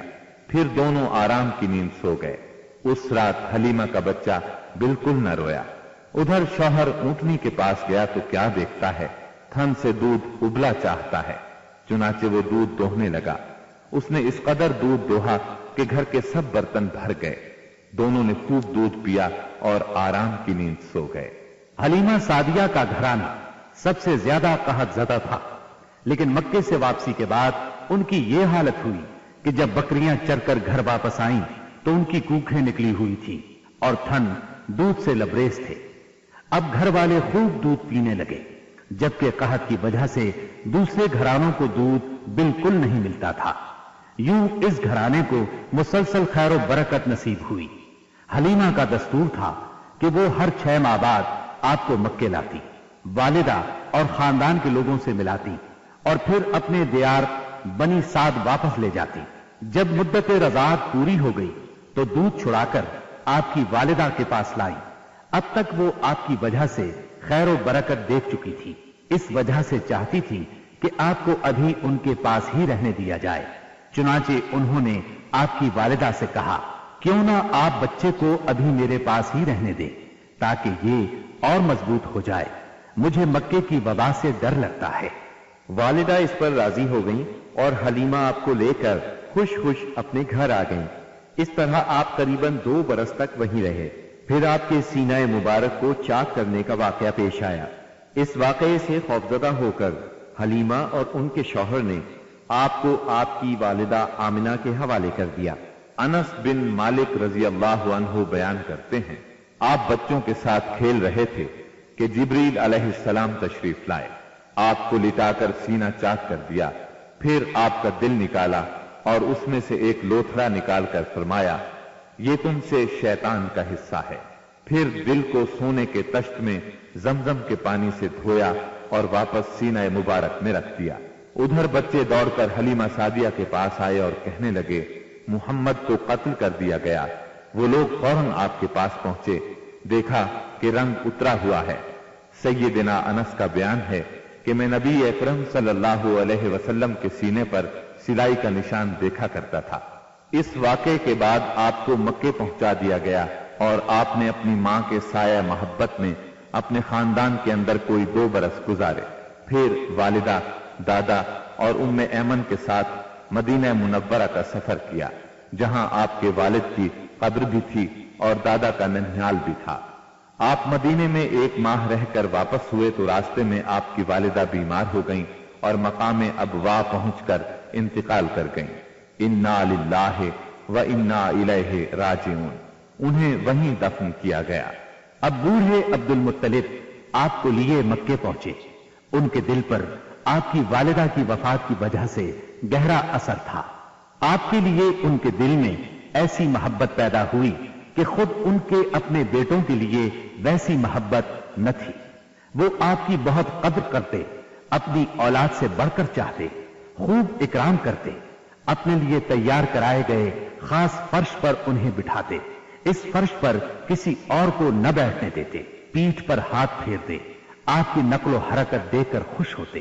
پھر دونوں آرام کی نیند سو گئے۔ اس رات حلیمہ کا بچہ بالکل نہ رویا۔ ادھر شوہر اونٹنی کے پاس گیا تو کیا دیکھتا ہے، تھن سے دودھ ابلا چاہتا ہے۔ چنانچہ وہ دودھ دوہنے لگا۔ اس نے اس قدر دودھ دوہا کہ گھر کے سب برتن بھر گئے۔ دونوں نے خوب دودھ پیا اور آرام کی نیند سو گئے۔ حلیمہ سعدیہ کا گھرانہ سب سے زیادہ قحط زدہ تھا، لیکن مکے سے واپسی کے بعد ان کی یہ حالت ہوئی کہ جب بکریاں چر کر گھر واپس آئیں تو ان کی کوکھیں نکلی ہوئی تھی اور تھن دودھ سے لبریز تھے۔ اب گھر والے خوب دودھ پینے لگے، جبکہ قحط کی وجہ سے دوسرے گھرانوں کو دودھ بالکل نہیں ملتا تھا۔ یوں اس گھرانے کو مسلسل خیر و برکت نصیب ہوئی۔ حلیمہ کا دستور تھا کہ وہ ہر 6 ماہ بعد آپ کو مکے لاتی، والدہ اور خاندان کے لوگوں سے ملاتی اور پھر اپنے دیار بنی سعد واپس لے جاتی۔ جب مدت رضاعت پوری ہو گئی تو دودھ چھڑا کر آپ کی والدہ کے پاس لائی۔ اب تک وہ آپ کی وجہ سے خیر و برکت دیکھ چکی تھی، اس وجہ سے چاہتی تھی کہ آپ کو ابھی ان کے پاس ہی رہنے دیا جائے۔ چنانچہ انہوں نے آپ کی والدہ سے کہا، کیوں نہ آپ بچے کو ابھی میرے پاس ہی رہنے دیں تاکہ یہ اور مضبوط ہو جائے، مجھے مکے کی وبا سے ڈر لگتا ہے۔ والدہ اس پر راضی ہو گئیں اور حلیمہ آپ کو لے کر خوش خوش اپنے گھر آ گئیں۔ اس طرح آپ قریباً 2 برس تک وہیں رہے۔ پھر آپ کے سینہ مبارک کو چاک کرنے کا واقعہ پیش آیا۔ اس واقعے سے خوفزدہ ہو کر حلیمہ اور ان کے شوہر نے آپ کو آپ کی والدہ آمنہ کے حوالے کر دیا۔ انس بن مالک رضی اللہ عنہ بیان کرتے ہیں، آپ بچوں کے ساتھ کھیل رہے تھے کہ جبریل علیہ السلام تشریف لائے۔ آپ کو لٹا کر سینہ چاک کر دیا، پھر آپ کا دل نکالا اور اس میں سے ایک لوتھڑا نکال کر فرمایا، یہ تم سے شیطان کا حصہ ہے۔ پھر دل کو سونے کے تشت میں زمزم کے پانی سے دھویا اور واپس سینہ مبارک میں رکھ دیا۔ ادھر بچے دوڑ کر حلیمہ سعدیہ کے پاس آئے اور کہنے لگے، محمد کو قتل کر دیا گیا۔ وہ لوگ فوراً آپ کے پاس پہنچے، دیکھا کہ رنگ اترا ہوا ہے۔ سیدنا انس کا بیان ہے کہ میں نبی اکرم صلی اللہ علیہ وسلم کے سینے پر سلائی کا نشان دیکھا کرتا تھا۔ اس واقعے کے بعد آپ کو مکے پہنچا دیا گیا اور آپ نے اپنی ماں کے سایہ محبت میں اپنے خاندان کے اندر کوئی 2 برس گزارے۔ پھر والدہ، دادا اور ام ایمن کے ساتھ مدینہ منورہ کا سفر کیا، جہاں آپ کے والد کی قبر بھی تھی اور دادا کا ننھیال بھی تھا۔ آپ مدینے میں 1 ماہ رہ کر واپس ہوئے تو راستے میں آپ کی والدہ بیمار ہو گئیں اور مقام ابوا پہنچ کر انتقال کر گئیں۔ انا للہ و انا الیہ راجعون، انہیں وہیں دفن کیا گیا۔ اب بوڑھے عبد المطلب آپ کو لیے مکے پہنچے۔ ان کے دل پر آپ کی والدہ کی وفات کی وجہ سے گہرا اثر تھا۔ آپ کے لیے ان کے دل میں ایسی محبت پیدا ہوئی کہ خود ان کے اپنے بیٹوں کے لیے ویسی محبت نہ تھی۔ وہ آپ کی بہت قدر کرتے، اپنی اولاد سے بڑھ کر چاہتے، خوب اکرام کرتے، اپنے لیے تیار کرائے گئے خاص فرش پر انہیں بٹھاتے، اس فرش پر کسی اور کو نہ بیٹھنے دیتے، پیٹھ پر ہاتھ پھیرتے، آپ کی نقل و حرکت دیکھ کر خوش ہوتے۔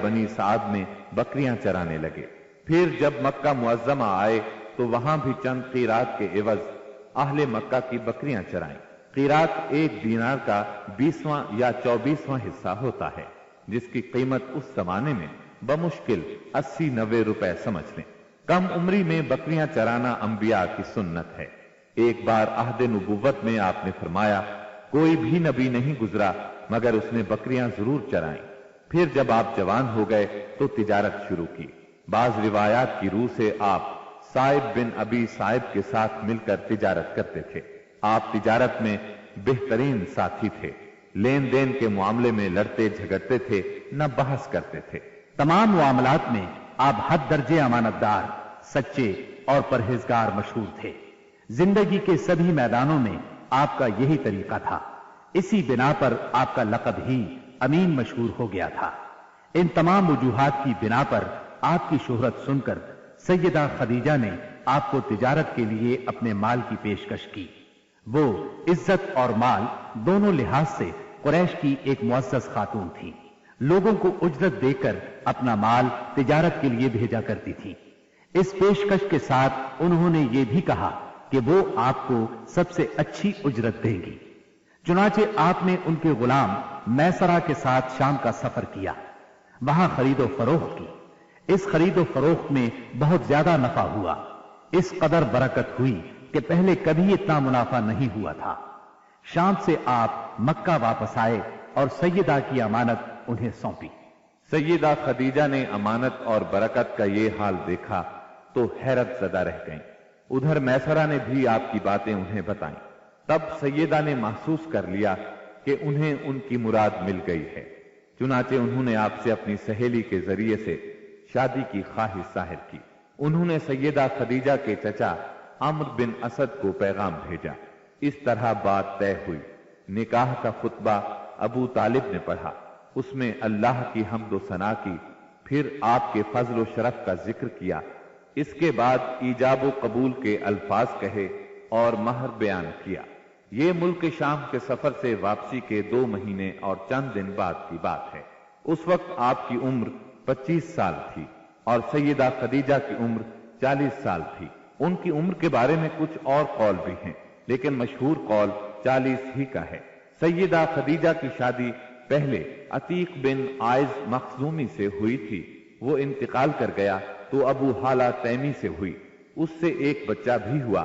بنی سعد میں بکریاں چرانے لگے۔ پھر جب مکہ معظمہ آئے تو وہاں بھی چند قیرات کے عوض اہل مکہ کی بکریاں چرائیں۔ قیرات 1 دینار کا 20واں یا 24واں حصہ ہوتا ہے، جس کی قیمت اس زمانے میں بمشکل 80-90 روپے سمجھ لیں۔ کم عمری میں بکریاں چرانا انبیاء کی سنت ہے۔ ایک بار عہد نبوت میں آپ نے فرمایا، کوئی بھی نبی نہیں گزرا مگر اس نے بکریاں ضرور چرائیں۔ پھر جب آپ جوان ہو گئے تو تجارت شروع کی۔ بعض روایات کی روح سے آپ صائب بن ابی صائب کے ساتھ مل کر تجارت کرتے تھے۔ آپ تجارت میں بہترین ساتھی تھے، لین دین کے معاملے میں لڑتے جھگڑتے تھے، نہ بحث کرتے تھے۔ تمام معاملات میں آپ حد درجے امانت دار، سچے اور پرہیزگار مشہور تھے۔ زندگی کے سبھی میدانوں میں آپ کا یہی طریقہ تھا۔ اسی بنا پر آپ کا لقب ہی امین مشہور ہو گیا تھا۔ ان تمام وجوہات کی بنا پر آپ کی شہرت سن کر سیدہ خدیجہ نے آپ کو تجارت کے لیے اپنے مال کی پیشکش کی۔ وہ عزت اور مال دونوں لحاظ سے قریش کی ایک معزز خاتون تھی۔ لوگوں کو اجرت دے کر اپنا مال تجارت کے لیے بھیجا کرتی تھی۔ اس پیشکش کے ساتھ انہوں نے یہ بھی کہا کہ وہ آپ کو سب سے اچھی اجرت دیں گی۔ چنانچہ آپ نے ان کے غلام میسرہ کے ساتھ شام کا سفر کیا، وہاں خرید و فروخت کی۔ اس خرید و فروخت میں بہت زیادہ نفع ہوا، اس قدر برکت ہوئی کہ پہلے کبھی اتنا منافع نہیں ہوا تھا۔ شام سے آپ مکہ واپس آئے اور سیدہ کی امانت انہیں سونپی۔ سیدہ خدیجہ نے امانت اور برکت کا یہ حال دیکھا تو حیرت زدہ رہ گئیں۔ ادھر میسرہ نے بھی آپ کی باتیں انہیں بتائیں۔ تب سیدہ نے محسوس کر لیا کہ انہیں ان کی مراد مل گئی ہے۔ چنانچہ انہوں نے آپ سے اپنی سہیلی کے ذریعے سے شادی کی خواہش ظاہر کی۔ انہوں نے سیدہ خدیجہ کے چچا عمرو بن اسد کو پیغام بھیجا۔ اس طرح بات طے ہوئی۔ نکاح کا خطبہ ابو طالب نے پڑھا، اس میں اللہ کی حمد و ثنا کی، پھر آپ کے فضل و شرف کا ذکر کیا۔ اس کے بعد ایجاب و قبول کے الفاظ کہے اور مہر بیان کیا۔ یہ ملک شام کے سفر سے واپسی کے 2 مہینے اور چند دن بعد کی بات ہے۔ اس وقت آپ کی عمر 25 سال تھی اور سیدہ خدیجہ کی عمر 40 سال تھی۔ ان کی عمر کے بارے میں کچھ اور قول بھی ہیں، لیکن مشہور قول 40 ہی کا ہے۔ سیدہ خدیجہ کی شادی پہلے عتیق بن عائز مخزومی سے ہوئی تھی۔ وہ انتقال کر گیا تو ابو حالہ تیمی سے ہوئی۔ اس سے ایک بچہ بھی ہوا،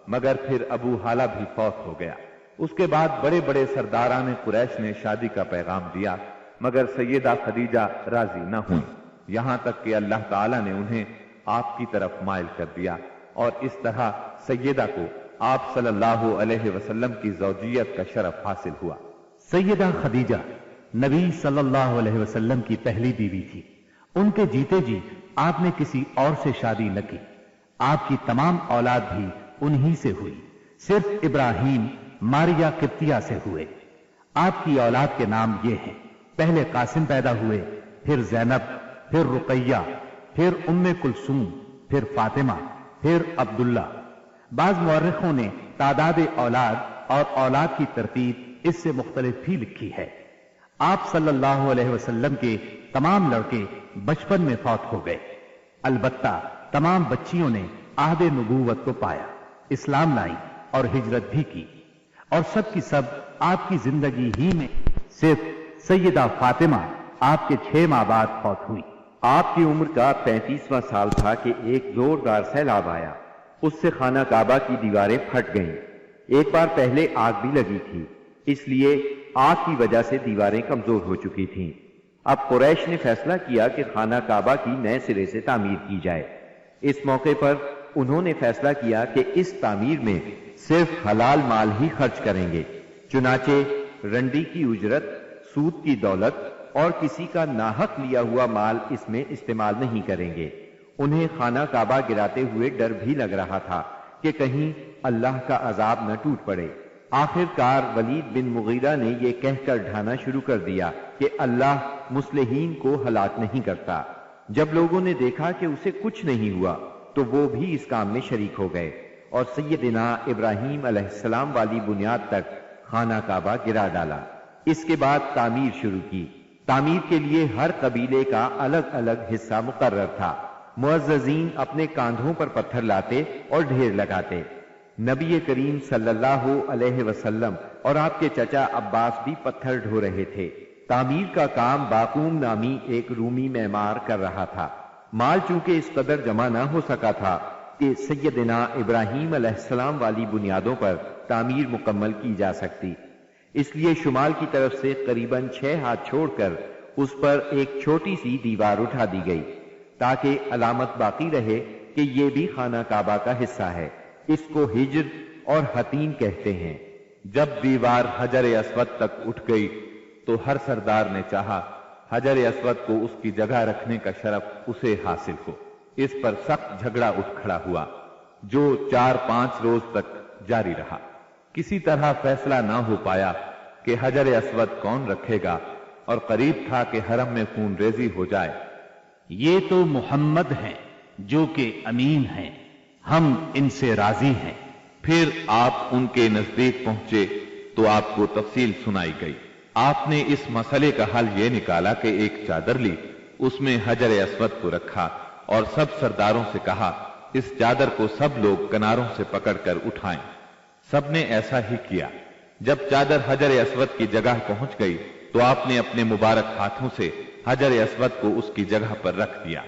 مگر پھر ابو حالہ بھی فوت ہو گیا۔ اس کے بعد بڑے بڑے سرداران قریش نے شادی کا پیغام دیا، مگر سیدہ خدیجہ راضی نہ ہوئی، یہاں تک کہ اللہ تعالیٰ نے انہیں آپ کی طرف مائل کر دیا، اور اس طرح سیدہ کو آپ صلی اللہ علیہ وسلم کی زوجیت کا شرف حاصل ہوا۔ سیدہ خدیجہ نبی صلی اللہ علیہ وسلم کی پہلی بیوی تھی۔ ان کے جیتے جی آپ نے کسی اور سے شادی نہ کی۔ آپ کی تمام اولاد بھی انہی سے ہوئی، صرف ابراہیم ماریہ قبطیہ سے ہوئے۔ آپ کی اولاد کے نام یہ ہیں: پہلے قاسم پیدا ہوئے، پھر زینب، پھر رقیہ، پھر ام کلثوم، پھر فاطمہ، پھر عبداللہ۔ بعض مورخوں نے تعداد اولاد اور اولاد کی ترتیب اس سے مختلف بھی لکھی ہے۔ آپ صلی اللہ علیہ وسلم کے تمام لڑکے بچپن میں فوت ہو گئے، البتہ تمام بچیوں نے عہد نبوت کو پایا، اسلام لائی اور ہجرت بھی کی، اور سب کی سب آپ کی زندگی ہی میں صرف سیدہ فاطمہ آپ کے 6 ماہ بعد فوت ہوئی۔ آپ کی عمر کا 35واں سال تھا کہ ایک زوردار سیلاب آیا، اس سے خانہ کعبہ کی دیواریں پھٹ گئیں۔ ایک بار پہلے آگ بھی لگی تھی، اس لیے آگ کی وجہ سے دیواریں کمزور ہو چکی تھیں۔ اب قریش نے فیصلہ کیا کہ خانہ کعبہ کی نئے سرے سے تعمیر کی جائے۔ اس موقع پر انہوں نے فیصلہ کیا کہ اس تعمیر میں صرف حلال مال ہی خرچ کریں گے، چنانچہ رنڈی کی اجرت، سود کی دولت اور کسی کا ناحق لیا ہوا مال اس میں استعمال نہیں کریں گے۔ انہیں خانہ کعبہ گراتے ہوئے ڈر بھی لگ رہا تھا کہ کہیں اللہ کا عذاب نہ ٹوٹ پڑے۔ آخر کار ولید بن مغیرہ نے یہ کہہ کر ڈھانا شروع کر دیا کہ اللہ مصلحین کو ہلاک نہیں کرتا۔ جب لوگوں نے دیکھا کہ اسے کچھ نہیں ہوا تو وہ بھی اس کام میں شریک ہو گئے اور سیدنا ابراہیم علیہ السلام والی بنیاد تک خانہ کعبہ گرا ڈالا۔ اس کے بعد تعمیر شروع کی۔ تعمیر کے لیے ہر قبیلے کا الگ الگ حصہ مقرر تھا۔ معززین اپنے کاندھوں پر پتھر لاتے اور ڈھیر لگاتے۔ نبی کریم صلی اللہ علیہ وسلم اور آپ کے چچا عباس بھی پتھر ڈھو رہے تھے۔ تعمیر کا کام باقوم نامی ایک رومی معمار کر رہا تھا۔ مال چونکہ اس قدر جمع نہ ہو سکا تھا کہ سیدنا ابراہیم علیہ السلام والی بنیادوں پر تعمیر مکمل کی جا سکتی، اس لیے شمال کی طرف سے قریباً 6 ہاتھ چھوڑ کر اس پر ایک چھوٹی سی دیوار اٹھا دی گئی تاکہ علامت باقی رہے کہ یہ بھی خانہ کعبہ کا حصہ ہے۔ اس کو ہجر اور حتین کہتے ہیں۔ جب دیوار حجر اسود تک اٹھ گئی تو ہر سردار نے چاہا حجر اسود کو اس کی جگہ رکھنے کا شرف اسے حاصل ہو۔ اس پر سخت جھگڑا اٹھ کھڑا ہوا جو 4-5 روز تک جاری رہا۔ کسی طرح فیصلہ نہ ہو پایا کہ حجر اسود کون رکھے گا، اور قریب تھا کہ حرم میں خون ریزی ہو جائے۔ یہ تو محمد ہیں جو کہ امین ہیں، ہم ان سے راضی ہیں۔ پھر آپ ان کے نزدیک پہنچے تو آپ کو تفصیل سنائی گئی۔ آپ نے اس مسئلے کا حل یہ نکالا کہ ایک چادر لی، اس میں حجر اسود کو رکھا اور سب سرداروں سے کہا اس چادر کو سب لوگ کناروں سے پکڑ کر اٹھائیں۔ سب نے ایسا ہی کیا۔ جب چادر حجر اسود کی جگہ پہنچ گئی تو آپ نے اپنے مبارک ہاتھوں سے حجر اسود کو اس کی جگہ پر رکھ دیا۔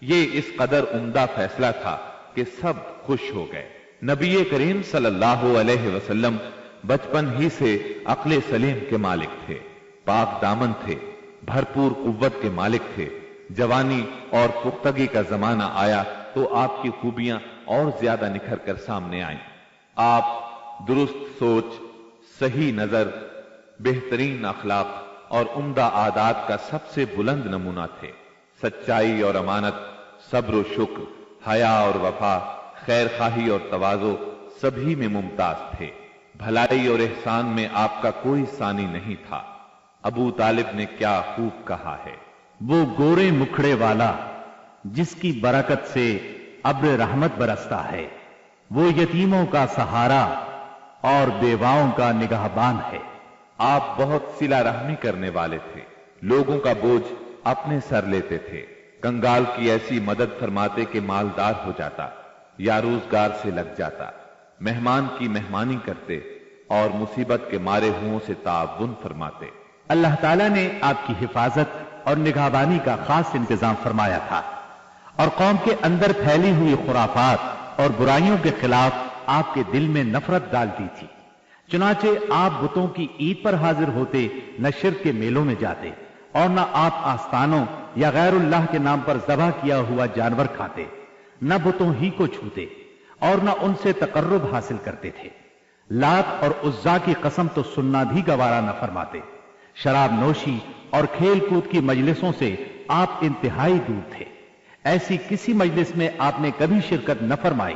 یہ اس قدر عمدہ فیصلہ تھا کہ سب خوش ہو گئے۔ نبی کریم صلی اللہ علیہ وسلم بچپن ہی سے عقل سلیم کے مالک تھے، پاک دامن تھے، بھرپور قوت کے مالک تھے۔ جوانی اور پختگی کا زمانہ آیا تو آپ کی خوبیاں اور زیادہ نکھر کر سامنے آئیں۔ آپ درست سوچ، صحیح نظر، بہترین اخلاق اور عمدہ عادات کا سب سے بلند نمونہ تھے۔ سچائی اور امانت، صبر و شکر، حیا اور وفا، خیر خواہی اور تواضع سبھی میں ممتاز تھے۔ بھلائی اور احسان میں آپ کا کوئی ثانی نہیں تھا۔ ابو طالب نے کیا خوب کہا ہے، وہ گورے مکھڑے والا جس کی برکت سے ابر رحمت برستا ہے، وہ یتیموں کا سہارا اور بیواؤں کا نگہبان ہے۔ آپ بہت صلہ رحمی کرنے والے تھے، لوگوں کا بوجھ اپنے سر لیتے تھے۔ کنگال کی ایسی مدد فرماتے کہ مالدار ہو جاتا یا روزگار سے لگ جاتا، مہمان کی مہمانی کرتے اور مصیبت کے مارے ہوں سے تعاون فرماتے۔ اللہ تعالیٰ نے آپ کی حفاظت اور نگہبانی کا خاص انتظام فرمایا تھا، اور قوم کے اندر پھیلی ہوئی خرافات اور برائیوں کے خلاف آپ کے دل میں نفرت ڈال دی تھی۔ چنانچہ آپ بتوں کی عید پر حاضر ہوتے، نہ شرک کے میلوں میں جاتے، اور نہ آپ آستانوں یا غیر اللہ کے نام پر ذبح کیا ہوا جانور کھاتے، نہ بتوں ہی کو چھوتے، اور نہ ان سے تقرب حاصل کرتے تھے۔ لات اور عزا کی قسم تو سننا بھی گوارا نہ فرماتے۔ شراب نوشی اور کھیل کود کی مجلسوں سے آپ انتہائی دور تھے۔ ایسی کسی مجلس میں آپ نے کبھی شرکت نہ فرمائی،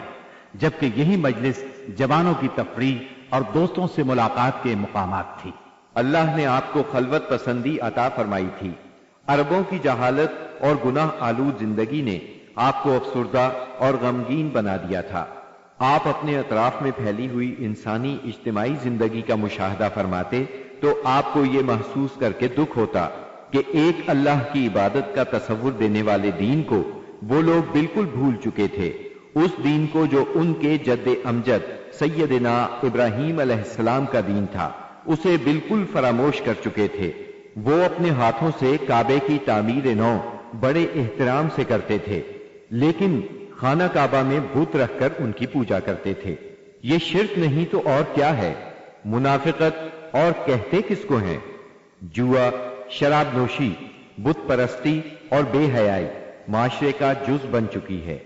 جبکہ یہی مجلس جوانوں کی تفریح اور دوستوں سے ملاقات کے مقامات تھی۔ اللہ نے آپ کو خلوت پسندی عطا فرمائی تھی۔ عربوں کی جہالت اور گناہ آلود زندگی نے آپ کو افسردہ اور غمگین بنا دیا تھا۔ آپ اپنے اطراف میں پھیلی ہوئی انسانی اجتماعی زندگی کا مشاہدہ فرماتے تو آپ کو یہ محسوس کر کے دکھ ہوتا کہ ایک اللہ کی عبادت کا تصور دینے والے دین کو وہ لوگ بالکل بھول چکے تھے، اس دین کو جو ان کے جد امجد سیدنا ابراہیم علیہ السلام کا دین تھا، اسے بالکل فراموش کر چکے تھے۔ وہ اپنے ہاتھوں سے کعبے کی تعمیر نو بڑے احترام سے کرتے تھے، لیکن خانہ کعبہ میں بت رکھ کر ان کی پوجا کرتے تھے۔ یہ شرک نہیں تو اور کیا ہے؟ منافقت اور کہتے کس کو ہیں؟ جوا، شراب نوشی، بت پرستی اور بے حیائی معاشرے کا جز بن چکی ہے۔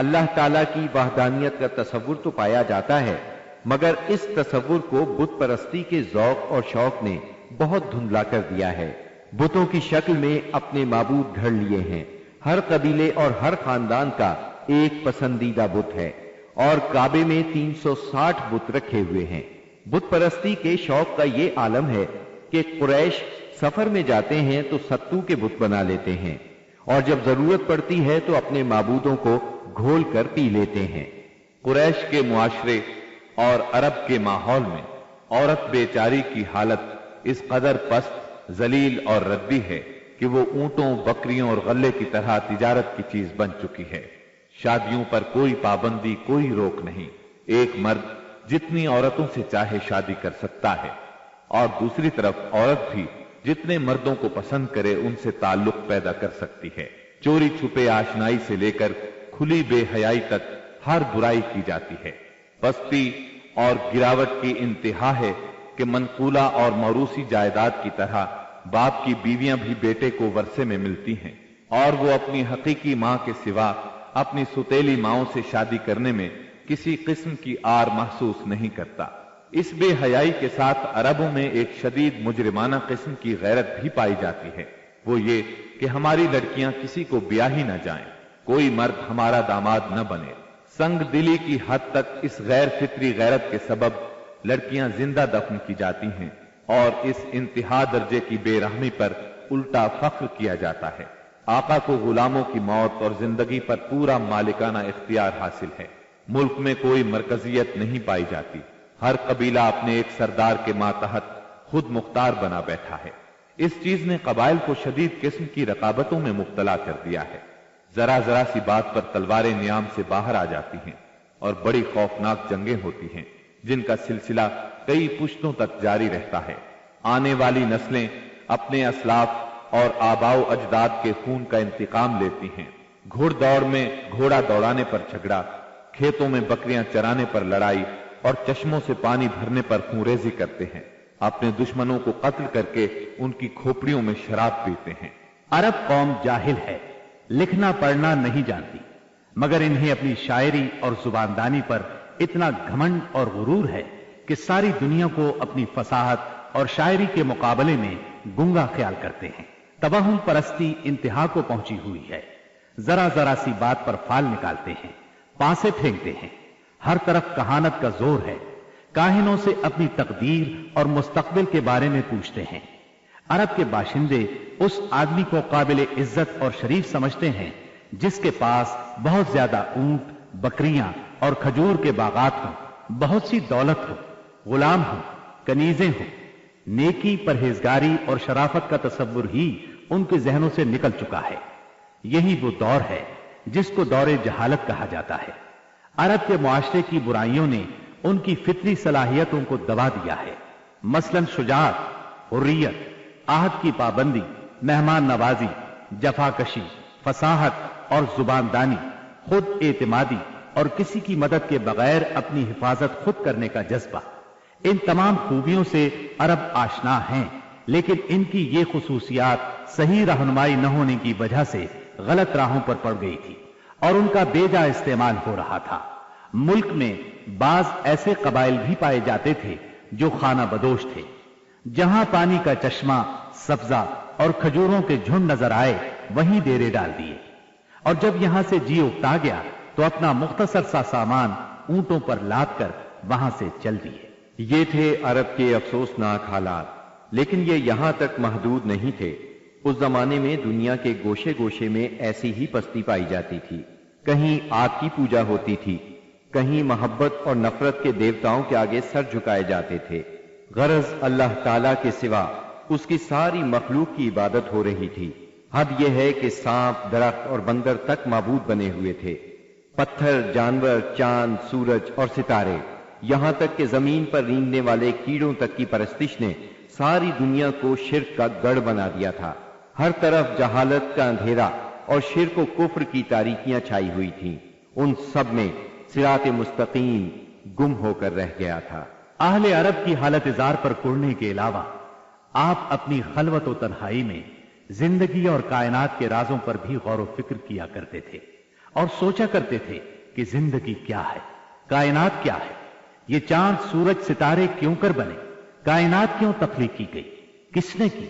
اللہ تعالیٰ کی وحدانیت کا تصور تو پایا جاتا ہے، مگر اس تصور کو بت پرستی کے ذوق اور شوق نے بہت دھندلا کر دیا ہے۔ بتوں کی شکل میں اپنے معبود گھڑ لیے ہیں۔ ہر قبیلے اور ہر خاندان کا ایک پسندیدہ بت ہے، اور کعبے میں 360 بت رکھے ہوئے ہیں۔ بت پرستی کے شوق کا یہ عالم ہے کہ قریش سفر میں جاتے ہیں تو ستو کے بت بنا لیتے ہیں، اور جب ضرورت پڑتی ہے تو اپنے معبودوں کو گھول کر پی لیتے ہیں۔ قریش کے معاشرے اور عرب کے ماحول میں عورت بیچاری کی حالت اس قدر پست، ذلیل اور ردی ہے کہ وہ اونٹوں، بکریوں اور غلے کی طرح تجارت کی چیز بن چکی ہے۔ شادیوں پر کوئی پابندی، کوئی روک نہیں۔ ایک مرد جتنی عورتوں سے چاہے شادی کر سکتا ہے، اور دوسری طرف عورت بھی جتنے مردوں کو پسند کرے ان سے تعلق پیدا کر سکتی ہے۔ چوری چھپے آشنائی سے لے کر کھلی بے حیائی تک ہر برائی کی جاتی ہے۔ پستی اور گراوٹ کی انتہا ہے کہ منقولہ اور موروثی جائیداد کی طرح باپ کی بیویاں بھی بیٹے کو ورثے میں ملتی ہیں، اور وہ اپنی حقیقی ماں کے سوا اپنی ستیلی ماؤں سے شادی کرنے میں کسی قسم کی آر محسوس نہیں کرتا۔ اس بے حیائی کے ساتھ عربوں میں ایک شدید مجرمانہ قسم کی غیرت بھی پائی جاتی ہے، وہ یہ کہ ہماری لڑکیاں کسی کو بیاہ ہی نہ جائیں، کوئی مرد ہمارا داماد نہ بنے۔ سنگ دلی کی حد تک اس غیر فطری غیرت کے سبب لڑکیاں زندہ دفن کی جاتی ہیں، اور اس انتہا درجے کی بے رحمی پر الٹا فخر کیا جاتا ہے۔ آقا کو غلاموں کی موت اور زندگی پر پورا مالکانہ اختیار حاصل ہے۔ ملک میں کوئی مرکزیت نہیں پائی جاتی، ہر قبیلہ اپنے ایک سردار کے ماتحت خود مختار بنا بیٹھا ہے۔ اس چیز نے قبائل کو شدید قسم کی رقابتوں میں مبتلا کر دیا ہے۔ ذرا ذرا سی بات پر تلواریں نیام سے باہر آ جاتی ہیں، اور بڑی خوفناک جنگیں ہوتی ہیں جن کا سلسلہ کئی پشتوں تک جاری رہتا ہے۔ آنے والی نسلیں اپنے اسلاف اور آباؤ اجداد کے خون کا انتقام لیتی ہیں۔ گھوڑ دوڑ میں گھوڑا دوڑانے پر جھگڑا، کھیتوں میں بکریاں چرانے پر لڑائی، اور چشموں سے پانی بھرنے پر خونریزی کرتے ہیں۔ اپنے دشمنوں کو قتل کر کے ان کی کھوپڑیوں میں شراب پیتے ہیں۔ عرب قوم جاہل ہے، لکھنا پڑھنا نہیں جانتی، مگر انہیں اپنی شاعری اور زباندانی پر اتنا گھمنڈ اور غرور ہے کہ ساری دنیا کو اپنی فصاحت اور شاعری کے مقابلے میں گنگا خیال کرتے ہیں۔ توہم پرستی انتہا کو پہنچی ہوئی ہے۔ ذرا ذرا سی بات پر فال نکالتے ہیں، پانسے پھینکتے ہیں۔ ہر طرف کہانت کا زور ہے، کاہنوں سے اپنی تقدیر اور مستقبل کے بارے میں پوچھتے ہیں۔ عرب کے باشندے اس آدمی کو قابل عزت اور شریف سمجھتے ہیں جس کے پاس بہت زیادہ اونٹ، بکریاں اور کھجور کے باغات ہوں، بہت سی دولت ہو، غلام ہوں، کنیزیں ہوں۔ نیکی، پرہیزگاری اور شرافت کا تصور ہی ان کے ذہنوں سے نکل چکا ہے۔ یہی وہ دور ہے جس کو دور جہالت کہا جاتا ہے۔ عرب کے معاشرے کی برائیوں نے ان کی فطری صلاحیتوں کو دبا دیا ہے، مثلا شجاعت، حریت، عہد کی پابندی، مہمان نوازی، جفاکشی، فصاحت اور زباندانی، خود اعتمادی اور کسی کی مدد کے بغیر اپنی حفاظت خود کرنے کا جذبہ۔ ان تمام خوبیوں سے عرب آشنا ہیں، لیکن ان کی یہ خصوصیات صحیح رہنمائی نہ ہونے کی وجہ سے غلط راہوں پر پڑ گئی تھی اور ان کا بیجا استعمال ہو رہا تھا۔ ملک میں بعض ایسے قبائل بھی پائے جاتے تھے جو خانہ بدوش تھے۔ جہاں پانی کا چشمہ، سبزہ اور کھجوروں کے جھنڈ نظر آئے وہیں ڈیرے ڈال دیے، اور جب یہاں سے جی اکتا گیا تو اپنا مختصر سا سامان اونٹوں پر لاد کر وہاں سے چل دیے۔ یہ تھے عرب کے افسوسناک حالات، لیکن یہ یہاں تک محدود نہیں تھے۔ اس زمانے میں دنیا کے گوشے گوشے میں ایسی ہی پستی پائی جاتی تھی۔ کہیں آگ کی پوجا ہوتی تھی، کہیں محبت اور نفرت کے دیوتاؤں کے آگے سر جھکائے جاتے تھے۔ غرض اللہ تعالیٰ کے سوا اس کی ساری مخلوق کی عبادت ہو رہی تھی۔ حد یہ ہے کہ سانپ، درخت اور بندر تک معبود بنے ہوئے تھے۔ پتھر، جانور، چاند، سورج اور ستارے، یہاں تک کہ زمین پر رینگنے والے کیڑوں تک کی پرستش نے ساری دنیا کو شرک کا گڑھ بنا دیا تھا۔ ہر طرف جہالت کا اندھیرا اور شرک و کفر کی تاریکیاں چھائی ہوئی تھیں۔ ان سب میں صراط مستقیم گم ہو کر رہ گیا تھا۔ اہل عرب کی حالت زار پر کوڑنے کے علاوہ آپ اپنی خلوت و تنہائی میں زندگی اور کائنات کے رازوں پر بھی غور و فکر کیا کرتے تھے، اور سوچا کرتے تھے کہ زندگی کیا ہے، کائنات کیا ہے، یہ چاند، سورج، ستارے کیوں کر بنے، کائنات کیوں تخلیق کی گئی، کس نے کی،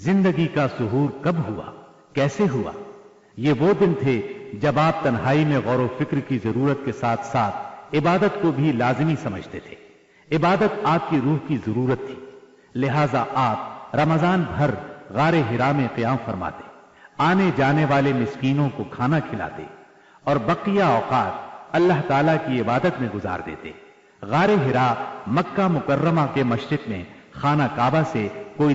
زندگی کا ظہور کب ہوا، کیسے ہوا۔ یہ وہ دن تھے جب آپ تنہائی میں غور و فکر کی ضرورت کے ساتھ ساتھ عبادت کو بھی لازمی سمجھتے تھے۔ عبادت آپ کی روح کی ضرورت تھی، لہذا آپ رمضان بھر غار حرا میں قیام فرماتے، آنے جانے والے مسکینوں کو کھانا کھلاتے اور بقیہ اوقات اللہ تعالیٰ کی عبادت میں گزار دیتے۔ غار حرا مکہ مکرمہ کے مشرق میں خانہ کعبہ سے کوئی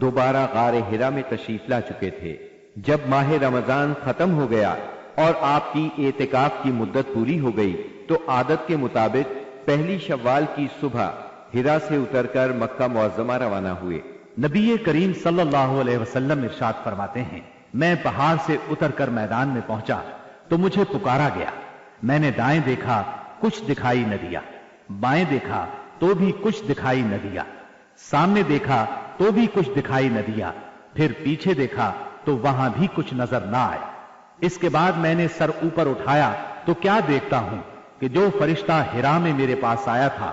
دوبارہ غار ہرا میں تشریف لا چکے تھے۔ جب ماہ رمضان ختم ہو گیا اور آپ کی اعتکاف کی مدت پوری ہو گئی تو عادت کے مطابق پہلی شوال کی صبح ہرا سے اتر کر مکہ معظمہ روانہ ہوئے۔ نبی کریم صلی اللہ علیہ وسلم ارشاد فرماتے ہیں، میں پہاڑ سے اتر کر میدان میں پہنچا تو مجھے پکارا گیا۔ میں نے دائیں دیکھا، کچھ دکھائی نہ دیا، بائیں دیکھا تو بھی کچھ دکھائی نہ دیا، سامنے دیکھا تو بھی کچھ دکھائی نہ دیا، پھر پیچھے دیکھا تو وہاں بھی کچھ نظر نہ آئے۔ اس کے بعد میں نے سر اوپر اٹھایا تو کیا دیکھتا ہوں کہ جو فرشتہ ہرا میں میرے پاس آیا تھا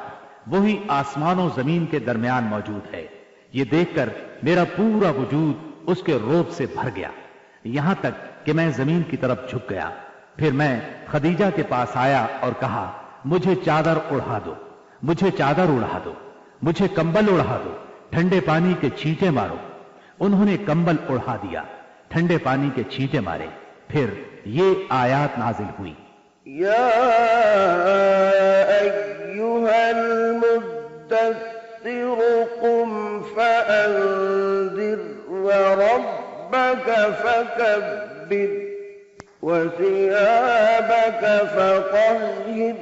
وہی آسمان و زمین کے درمیان موجود ہے۔ یہ دیکھ کر میرا پورا وجود اس کے روب سے بھر گیا، یہاں تک کہ میں زمین کی طرف جھک گیا۔ پھر میں خدیجہ کے پاس آیا اور کہا، مجھے چادر اڑا دو، مجھے چادر اڑا دو، مجھے کمبل اڑا دو، ٹھنڈے پانی کے چھینٹے مارو۔ انہوں نے کمبل اڑا دیا، ٹھنڈے پانی کے چھینٹے مارے، پھر یہ آیات نازل ہوئی، یا ایہا المدثر قم فانذر وربک فکبر وثيابك فطهر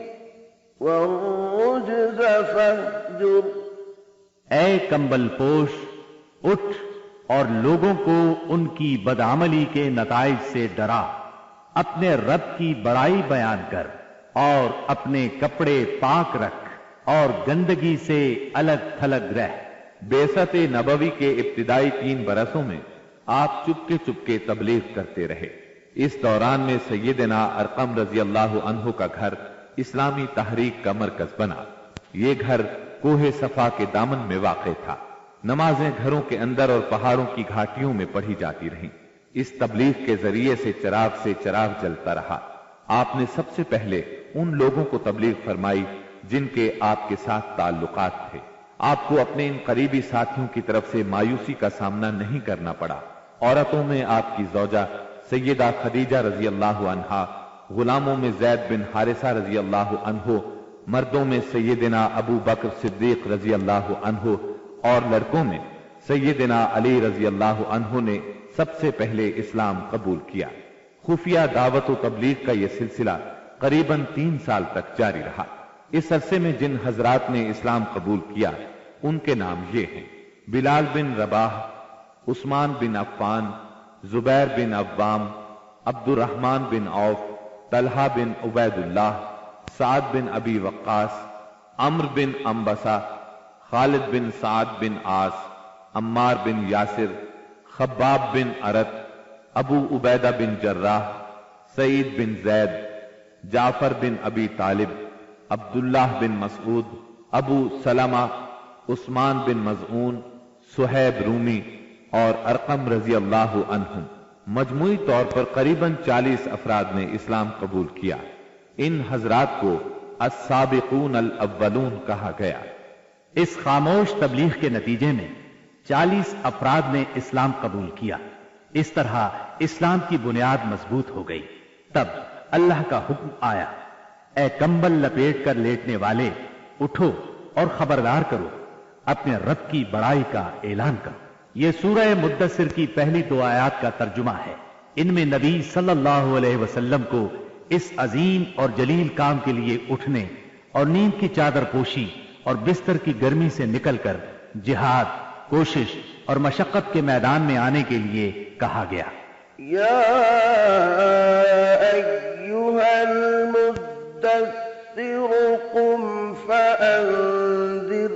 والرجز فاهجر۔ اے کمبل پوش، اٹھ اور لوگوں کو ان کی بدعملی کے نتائج سے ڈرا، اپنے رب کی بڑائی بیان کر اور اپنے کپڑے پاک رکھ اور گندگی سے الگ تھلگ رہ۔ بعثت نبوی کے ابتدائی 3 برسوں میں آپ چپکے تبلیغ کرتے رہے۔ اس دوران میں سیدنا ارقم رضی اللہ عنہ کا گھر اسلامی تحریک کا مرکز بنا۔ یہ گھر کوہ صفا کے دامن میں واقع تھا۔ نمازیں گھروں کے اندر اور پہاڑوں کی گھاٹیوں میں پڑھی جاتی رہیں۔ اس تبلیغ کے ذریعے سے چراغ جلتا رہا۔ آپ نے سب سے پہلے ان لوگوں کو تبلیغ فرمائی جن کے آپ کے ساتھ تعلقات تھے۔ آپ کو اپنے ان قریبی ساتھیوں کی طرف سے مایوسی کا سامنا نہیں کرنا پڑا۔ عورتوں میں آپ کی زوجہ سیدہ خدیجہ رضی اللہ عنہا، غلاموں میں زید بن حارثہ رضی اللہ عنہ، مردوں میں سیدنا ابو بکر صدیق رضی اللہ عنہ اور لڑکوں میں سیدنا علی رضی اللہ عنہ نے سب سے پہلے اسلام قبول کیا۔ خفیہ دعوت و تبلیغ کا یہ سلسلہ قریباً 3 سال تک جاری رہا۔ اس عرصے میں جن حضرات نے اسلام قبول کیا ان کے نام یہ ہیں: بلال بن رباح، عثمان بن عفان، زبیر بن عوام، عبد الرحمن بن عوف، طلحہ بن عبید اللہ، سعد بن ابی وقاص، عمرو بن انبسہ، خالد بن سعد بن عاص، عمار بن یاسر، خباب بن ارت، ابو عبیدہ بن جراح، سعید بن زید، جعفر بن ابی طالب، عبداللہ بن مسعود، ابو سلمہ، عثمان بن مظعون، صہیب رومی اور ارقم رضی اللہ عنہ۔ مجموعی طور پر قریباً 40 افراد نے اسلام قبول کیا۔ ان حضرات کو السابقون الاولون کہا گیا۔ اس خاموش تبلیغ کے نتیجے میں 40 افراد نے اسلام قبول کیا۔ اس طرح اسلام کی بنیاد مضبوط ہو گئی۔ تب اللہ کا حکم آیا، اے کمبل لپیٹ کر لیٹنے والے، اٹھو اور خبردار کرو، اپنے رب کی بڑائی کا اعلان کرو۔ یہ سورہ مدثر کی پہلی 2 آیات کا ترجمہ ہے۔ ان میں نبی صلی اللہ علیہ وسلم کو اس عظیم اور جلیل کام کے لیے اٹھنے اور نیند کی چادر پوشی اور بستر کی گرمی سے نکل کر جہاد، کوشش اور مشقت کے میدان میں آنے کے لیے کہا گیا۔ یا ایہا المدثر قم فانذر،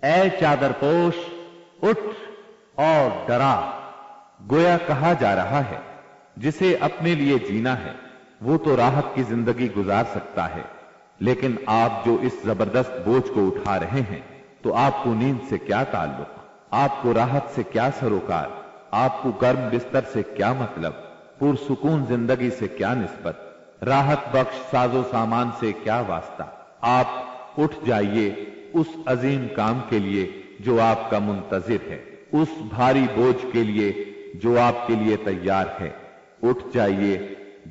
اے چادر پوش، اٹھ اور ڈرا۔ گویا کہا جا رہا ہے جسے اپنے لیے جینا ہے وہ تو راحت کی زندگی گزار سکتا ہے، لیکن آپ جو اس زبردست بوجھ کو اٹھا رہے ہیں تو آپ کو نیند سے کیا تعلق، آپ کو راحت سے کیا سروکار، آپ کو گرم بستر سے کیا مطلب، پرسکون زندگی سے کیا نسبت، راحت بخش ساز و سامان سے کیا واسطہ۔ آپ اٹھ جائیے اس عظیم کام کے لیے جو آپ کا منتظر ہے، اس بھاری بوجھ کے لیے جو آپ کے لیے تیار ہے۔ اٹھ جائیے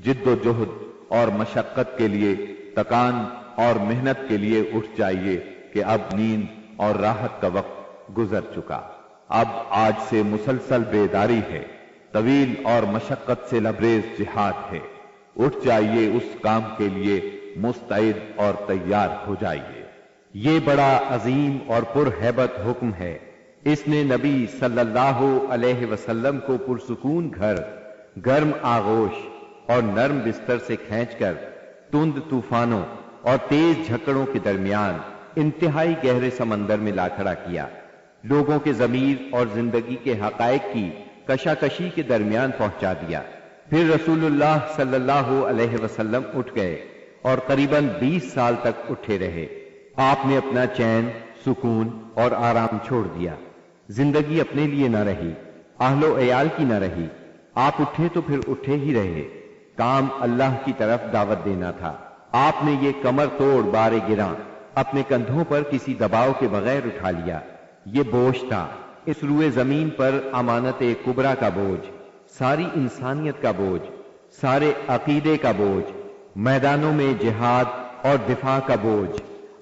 جد و جہد اور مشقت کے لیے، تکان اور محنت کے لیے اٹھ جائیے کہ اب نیند اور راحت کا وقت گزر چکا۔ اب آج سے مسلسل بیداری ہے، طویل اور مشقت سے لبریز جہاد ہے، اٹھ جائیے اس کام کے لیے مستعد اور تیار ہو جائیے۔ یہ بڑا عظیم اور پرہیبت حکم ہے۔ اس نے نبی صلی اللہ علیہ وسلم کو پرسکون گھر، گرم آغوش اور نرم بستر سے کھینچ کر تند طوفانوں اور تیز جھکڑوں کے درمیان انتہائی گہرے سمندر میں لا کھڑا کیا، لوگوں کے ضمیر اور زندگی کے حقائق کی کشاکشی کے درمیان پہنچا دیا۔ پھر رسول اللہ صلی اللہ علیہ وسلم اٹھ گئے اور قریباً 20 سال تک اٹھے رہے۔ آپ نے اپنا چین، سکون اور آرام چھوڑ دیا۔ زندگی اپنے لیے نہ رہی، اہل و عیال کی نہ رہی۔ آپ اٹھے تو پھر اٹھے ہی رہے۔ کام اللہ کی طرف دعوت دینا تھا۔ آپ نے یہ کمر توڑ بار گراں اپنے کندھوں پر کسی دباؤ کے بغیر اٹھا لیا۔ یہ بوجھ تھا، اس روئے زمین پر امانت کبریٰ کا بوجھ، ساری انسانیت کا بوجھ، سارے عقیدے کا بوجھ، میدانوں میں جہاد اور دفاع کا بوجھ۔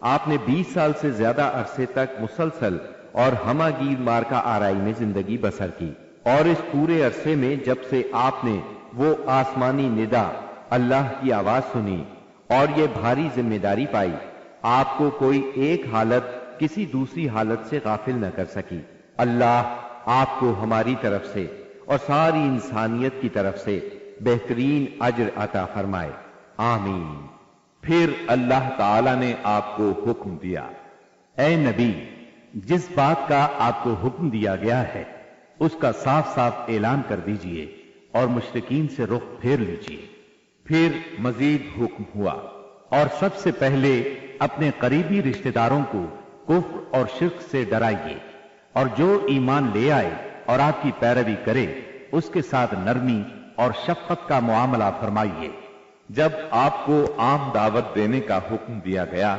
آپ نے 20 سال سے زیادہ عرصے تک مسلسل اور ہمہ گیر مارکا آرائی میں زندگی بسر کی، اور اس پورے عرصے میں جب سے آپ نے وہ آسمانی ندا اللہ کی آواز سنی اور یہ بھاری ذمہ داری پائی، آپ کو کوئی ایک حالت کسی دوسری حالت سے غافل نہ کر سکی۔ اللہ آپ کو ہماری طرف سے اور ساری انسانیت کی طرف سے بہترین اجر عطا فرمائے، آمین۔ پھر اللہ تعالی نے آپ کو حکم دیا، اے نبی، جس بات کا آپ کو حکم دیا گیا ہے اس کا صاف صاف اعلان کر دیجئے اور مشرکین سے رخ پھیر لیجئے۔ پھر مزید حکم ہوا، اور سب سے پہلے اپنے قریبی رشتہ داروں کو کفر اور شرک سے ڈرائیے، اور جو ایمان لے آئے اور آپ کی پیروی کرے اس کے ساتھ نرمی اور شفقت کا معاملہ فرمائیے۔ جب آپ کو عام دعوت دینے کا حکم دیا گیا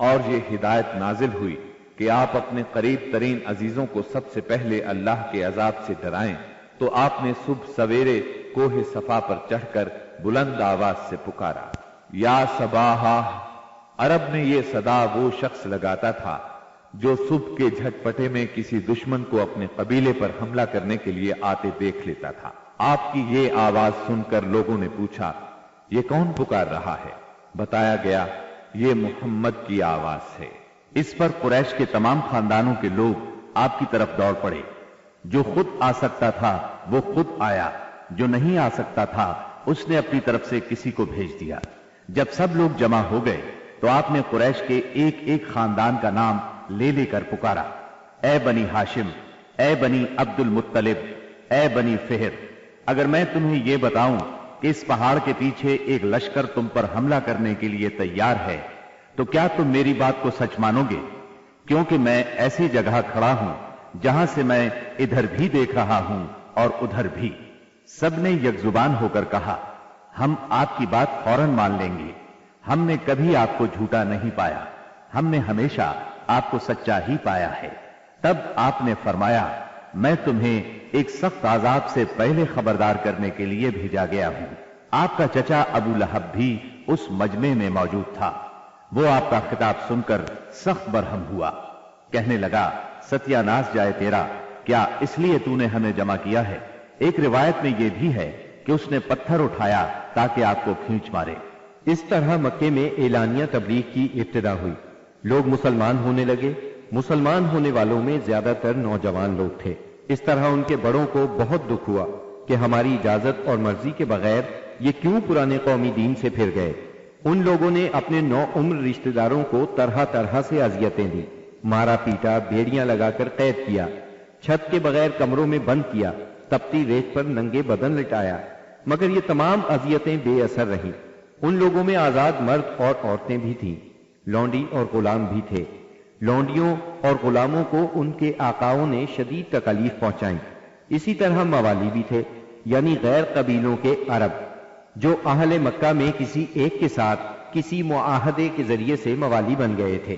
اور یہ ہدایت نازل ہوئی کہ آپ اپنے قریب ترین عزیزوں کو سب سے پہلے اللہ کے عذاب سے ڈرائیں، تو آپ نے صبح سویرے کوہ صفا پر چڑھ کر بلند آواز سے پکارا، یا صباحا۔ عرب میں یہ صدا وہ شخص لگاتا تھا جو صبح کے جھٹپٹے میں کسی دشمن کو اپنے قبیلے پر حملہ کرنے کے لیے آتے دیکھ لیتا تھا۔ آپ کی یہ آواز سن کر لوگوں نے پوچھا، یہ کون پکار رہا ہے؟ بتایا گیا، یہ محمد کی آواز ہے۔ اس پر قریش کے تمام خاندانوں کے لوگ آپ کی طرف دوڑ پڑے۔ جو خود آ سکتا تھا وہ خود آیا، جو نہیں آ سکتا تھا اس نے اپنی طرف سے کسی کو بھیج دیا۔ جب سب لوگ جمع ہو گئے تو آپ نے قریش کے ایک ایک خاندان کا نام لے لے کر پکارا، اے بنی ہاشم، اے بنی عبد المطلب، اے بنی فہر، اگر میں تمہیں یہ بتاؤں کہ اس پہاڑ کے پیچھے ایک لشکر تم پر حملہ کرنے کے لیے تیار ہے تو کیا تم میری بات کو سچ مانو گے؟ کیونکہ میں ایسی جگہ کھڑا ہوں جہاں سے میں ادھر بھی دیکھ رہا ہوں اور ادھر بھی۔ سب نے یک زبان ہو کر کہا، ہم آپ کی بات فوراً مان لیں گے، ہم نے کبھی آپ کو جھوٹا نہیں پایا، ہم نے ہمیشہ آپ کو سچا ہی پایا ہے۔ تب آپ نے فرمایا، میں تمہیں ایک سخت عذاب سے پہلے خبردار کرنے کے لیے بھیجا گیا ہوں۔ آپ کا چچا ابو لہب بھی اس مجمع میں موجود تھا۔ وہ آپ کا خطاب سن کر سخت برہم ہوا، کہنے لگا، ستیہ ناس جائے تیرا، کیا اس لیے تو نے ہمیں جمع کیا ہے؟ ایک روایت میں یہ بھی ہے کہ اس نے پتھر اٹھایا تاکہ آپ کو کھینچ مارے۔ اس طرح مکے میں اعلانیہ تبلیغ کی ابتدا ہوئی، لوگ مسلمان ہونے لگے۔ مسلمان ہونے والوں میں زیادہ تر نوجوان لوگ تھے۔ اس طرح ان کے بڑوں کو بہت دکھ ہوا کہ ہماری اجازت اور مرضی کے بغیر یہ کیوں پرانے قومی دین سے پھر گئے۔ ان لوگوں نے اپنے نو عمر رشتہ داروں کو طرح طرح سے اذیتیں دی، مارا پیٹا، بیڑیاں لگا کر قید کیا، چھت کے بغیر کمروں میں بند کیا، تپتی ریت پر ننگے بدن لٹایا، مگر یہ تمام اذیتیں بے اثر رہیں۔ ان لوگوں میں آزاد مرد اور عورتیں بھی تھیں، لونڈی اور غلام بھی تھے۔ لونڈیوں اور غلاموں کو ان کے آقاؤں نے شدید تکالیف پہنچائیں۔ اسی طرح موالی بھی تھے، یعنی غیر قبیلوں کے عرب، جو اہل مکہ میں کسی ایک کے ساتھ کسی معاہدے کے ذریعے سے موالی بن گئے تھے،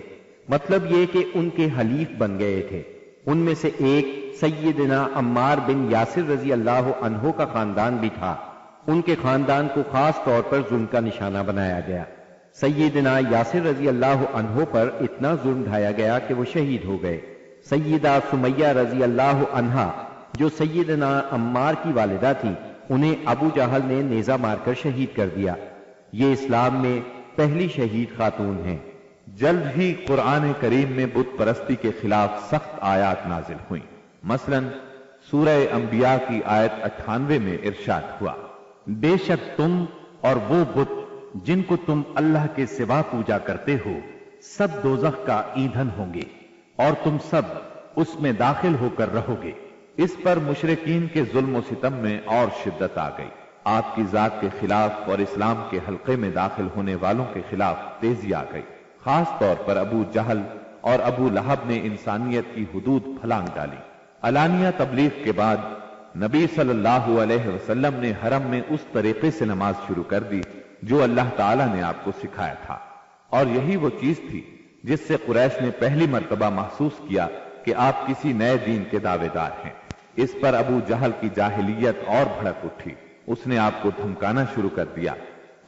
مطلب یہ کہ ان کے حلیف بن گئے تھے۔ ان میں سے ایک سیدنا عمار بن یاسر رضی اللہ عنہ کا خاندان بھی تھا۔ ان کے خاندان کو خاص طور پر ظلم کا نشانہ بنایا گیا۔ سیدنا یاسر رضی اللہ عنہ پر اتنا ظلم ڈھایا گیا کہ وہ شہید ہو گئے۔ سیدہ سمیہ رضی اللہ عنہا جو سیدنا عمار کی والدہ تھی، انہیں ابو جہل نے نیزہ مار کر شہید کر دیا۔ یہ اسلام میں پہلی شہید خاتون ہیں۔ جلد ہی قرآن کریم میں بت پرستی کے خلاف سخت آیات نازل ہوئیں۔ مثلا سورہ انبیاء کی آیت 98 میں ارشاد ہوا، بے شک تم اور وہ بت جن کو تم اللہ کے سوا پوجا کرتے ہو سب دوزخ کا ایندھن ہوں گے اور تم سب اس میں داخل ہو کر رہو گے۔ اس پر مشرکین کے ظلم و ستم میں اور شدت آ گئی۔ آپ کی ذات کے خلاف اور اسلام کے حلقے میں داخل ہونے والوں کے خلاف تیزی آ گئی۔ خاص طور پر ابو جہل اور ابو لہب نے انسانیت کی حدود پھلانگ ڈالی۔ علانیہ تبلیغ کے بعد نبی صلی اللہ علیہ وسلم نے حرم میں اس طریقے سے نماز شروع کر دی جو اللہ تعالیٰ نے آپ کو سکھایا تھا، اور یہی وہ چیز تھی جس سے قریش نے پہلی مرتبہ محسوس کیا کہ آپ کسی نئے دین کے دعوے دار ہیں۔ اس پر ابو جہل کی جاہلیت اور بھڑک اٹھی۔ اس نے آپ کو دھمکانا شروع کر دیا۔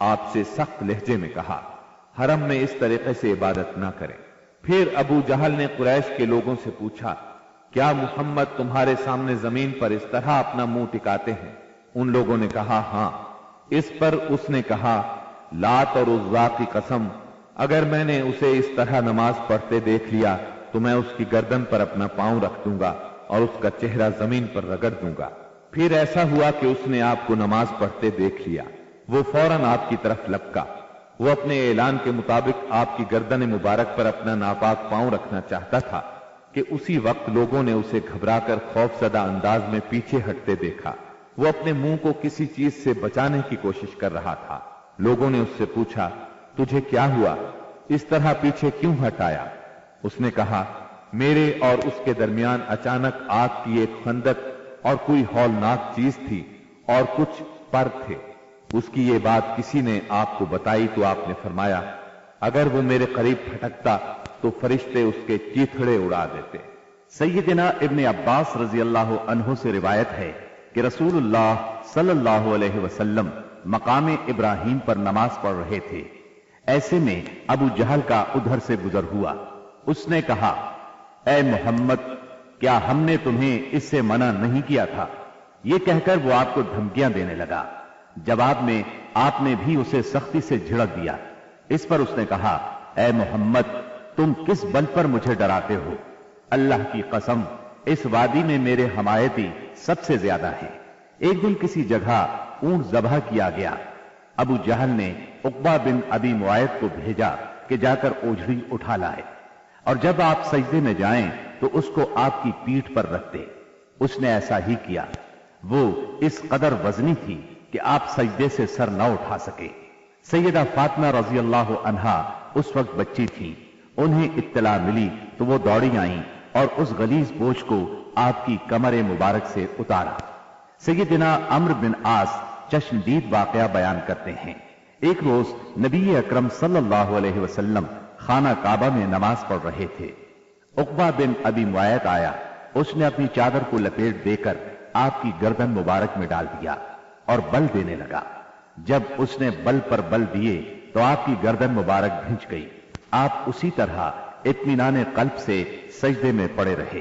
آپ سے سخت لہجے میں کہا، حرم میں اس طریقے سے عبادت نہ کریں۔ پھر ابو جہل نے قریش کے لوگوں سے پوچھا، کیا محمد تمہارے سامنے زمین پر اس طرح اپنا منہ ٹکاتے ہیں؟ ان لوگوں نے کہا ہاں۔ اس پر اس نے کہا، لات اور عزا کی قسم، اگر میں نے اسے اس طرح نماز پڑھتے دیکھ لیا تو میں اس کی گردن پر اپنا پاؤں رکھ دوں گا اور اس کا چہرہ زمین پر رگڑ دوں گا۔ پھر ایسا ہوا کہ اس نے آپ کو نماز پڑھتے دیکھ لیا۔ وہ فوراً آپ کی طرف لپکا۔ وہ اپنے اعلان کے مطابق آپ کی گردن مبارک پر اپنا ناپاک پاؤں رکھنا چاہتا تھا کہ اسی وقت لوگوں نے اسے گھبرا کر خوف زدہ انداز میں پیچھے ہٹتے دیکھا۔ وہ اپنے منہ کو کسی چیز سے بچانے کی کوشش کر رہا تھا۔ لوگوں نے اس سے پوچھا، تجھے کیا ہوا؟ اس طرح پیچھے کیوں ہٹایا؟ اس نے کہا، میرے اور اس کے درمیان اچانک آگ کی ایک خندق اور کوئی ہولناک چیز تھی اور کچھ پر تھے۔ اس کی یہ بات کسی نے آپ کو بتائی تو آپ نے فرمایا، اگر وہ میرے قریب پھٹکتا تو فرشتے اس کے چیتھڑے اڑا دیتے۔ سیدنا ابن عباس رضی اللہ عنہ سے روایت ہے کہ رسول اللہ صلی اللہ علیہ وسلم مقام ابراہیم پر نماز پڑھ رہے تھے۔ ایسے میں ابو جہل کا ادھر سے گزر ہوا۔ اس نے کہا، اے محمد، کیا ہم نے تمہیں اس سے منع نہیں کیا تھا؟ یہ کہہ کر وہ آپ کو دھمکیاں دینے لگا۔ جواب میں آپ نے بھی اسے سختی سے جھڑک دیا۔ اس پر اس نے کہا، اے محمد، تم کس بل پر مجھے ڈراتے ہو؟ اللہ کی قسم، اس وادی میں میرے حمایتی سب سے زیادہ ہیں۔ ایک دن کسی جگہ اونٹ ذبح کیا گیا۔ ابو جہل نے عقبہ بن ابی معیط کو بھیجا کہ جا کر اوجھڑی اٹھا لائے، اور جب آپ سجدے میں جائیں تو اس کو آپ کی پیٹھ پر رکھ دے۔ اس نے ایسا ہی کیا۔ وہ اس قدر وزنی تھی کہ آپ سجدے سے سر نہ اٹھا سکے۔ سیدہ فاطمہ رضی اللہ عنہا اس وقت بچی تھی۔ انہیں اطلاع ملی تو وہ دوڑی آئیں اور اس غلیظ بوجھ کو آپ کی کمر مبارک سے اتارا۔ سیدنا عمرو بن عاص چشمدید واقعہ بیان کرتے ہیں۔ ایک روز نبی اکرم صلی اللہ علیہ وسلم خانہ کعبہ میں نماز پڑھ رہے تھے۔ عقبہ بن ابی معیط آیا۔ اس نے اپنی چادر کو لپیٹ دے کر آپ کی گردن مبارک میں ڈال دیا اور بل دینے لگا۔ جب اس نے بل پر بل دیے تو آپ کی گردن مبارک بھنج گئی۔ آپ اسی طرح اطمینان قلب سے سجدے میں پڑے رہے۔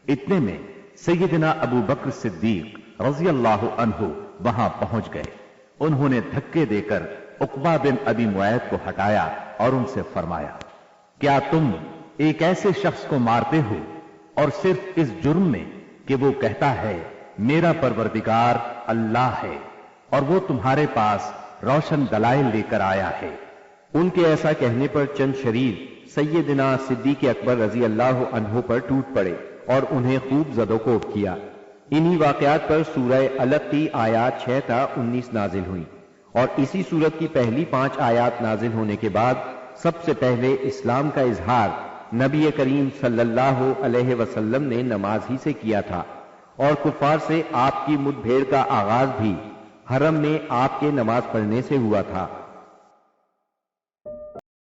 اتنے میں سیدنا ابو بکر صدیق رضی اللہ عنہ وہاں پہنچ گئے۔ انہوں نے دھکے دے کر عقبہ بن ابی معیط کو ہٹایا اور ان سے فرمایا، کیا تم ایک ایسے شخص کو مارتے ہو اور صرف اس جرم میں کہ وہ کہتا ہے میرا پروردگار اللہ ہے اور وہ تمہارے پاس روشن دلائل لے کر آیا ہے؟ ان کے ایسا کہنے پر چند شریر سیدنا صدیق اکبر رضی اللہ عنہ پر ٹوٹ پڑے اور انہیں خوب زد و کوب کیا۔ انہی واقعات پر سورہ علق کی آیات 6 تا 19 نازل ہوئی، اور اسی سورت کی پہلی 5 آیات نازل ہونے کے بعد سب سے پہلے اسلام کا اظہار نبی کریم صلی اللہ علیہ وسلم نے نماز ہی سے کیا تھا، اور کفار سے آپ کی مد بھیڑ کا آغاز بھی حرم میں آپ کے نماز پڑھنے سے ہوا تھا۔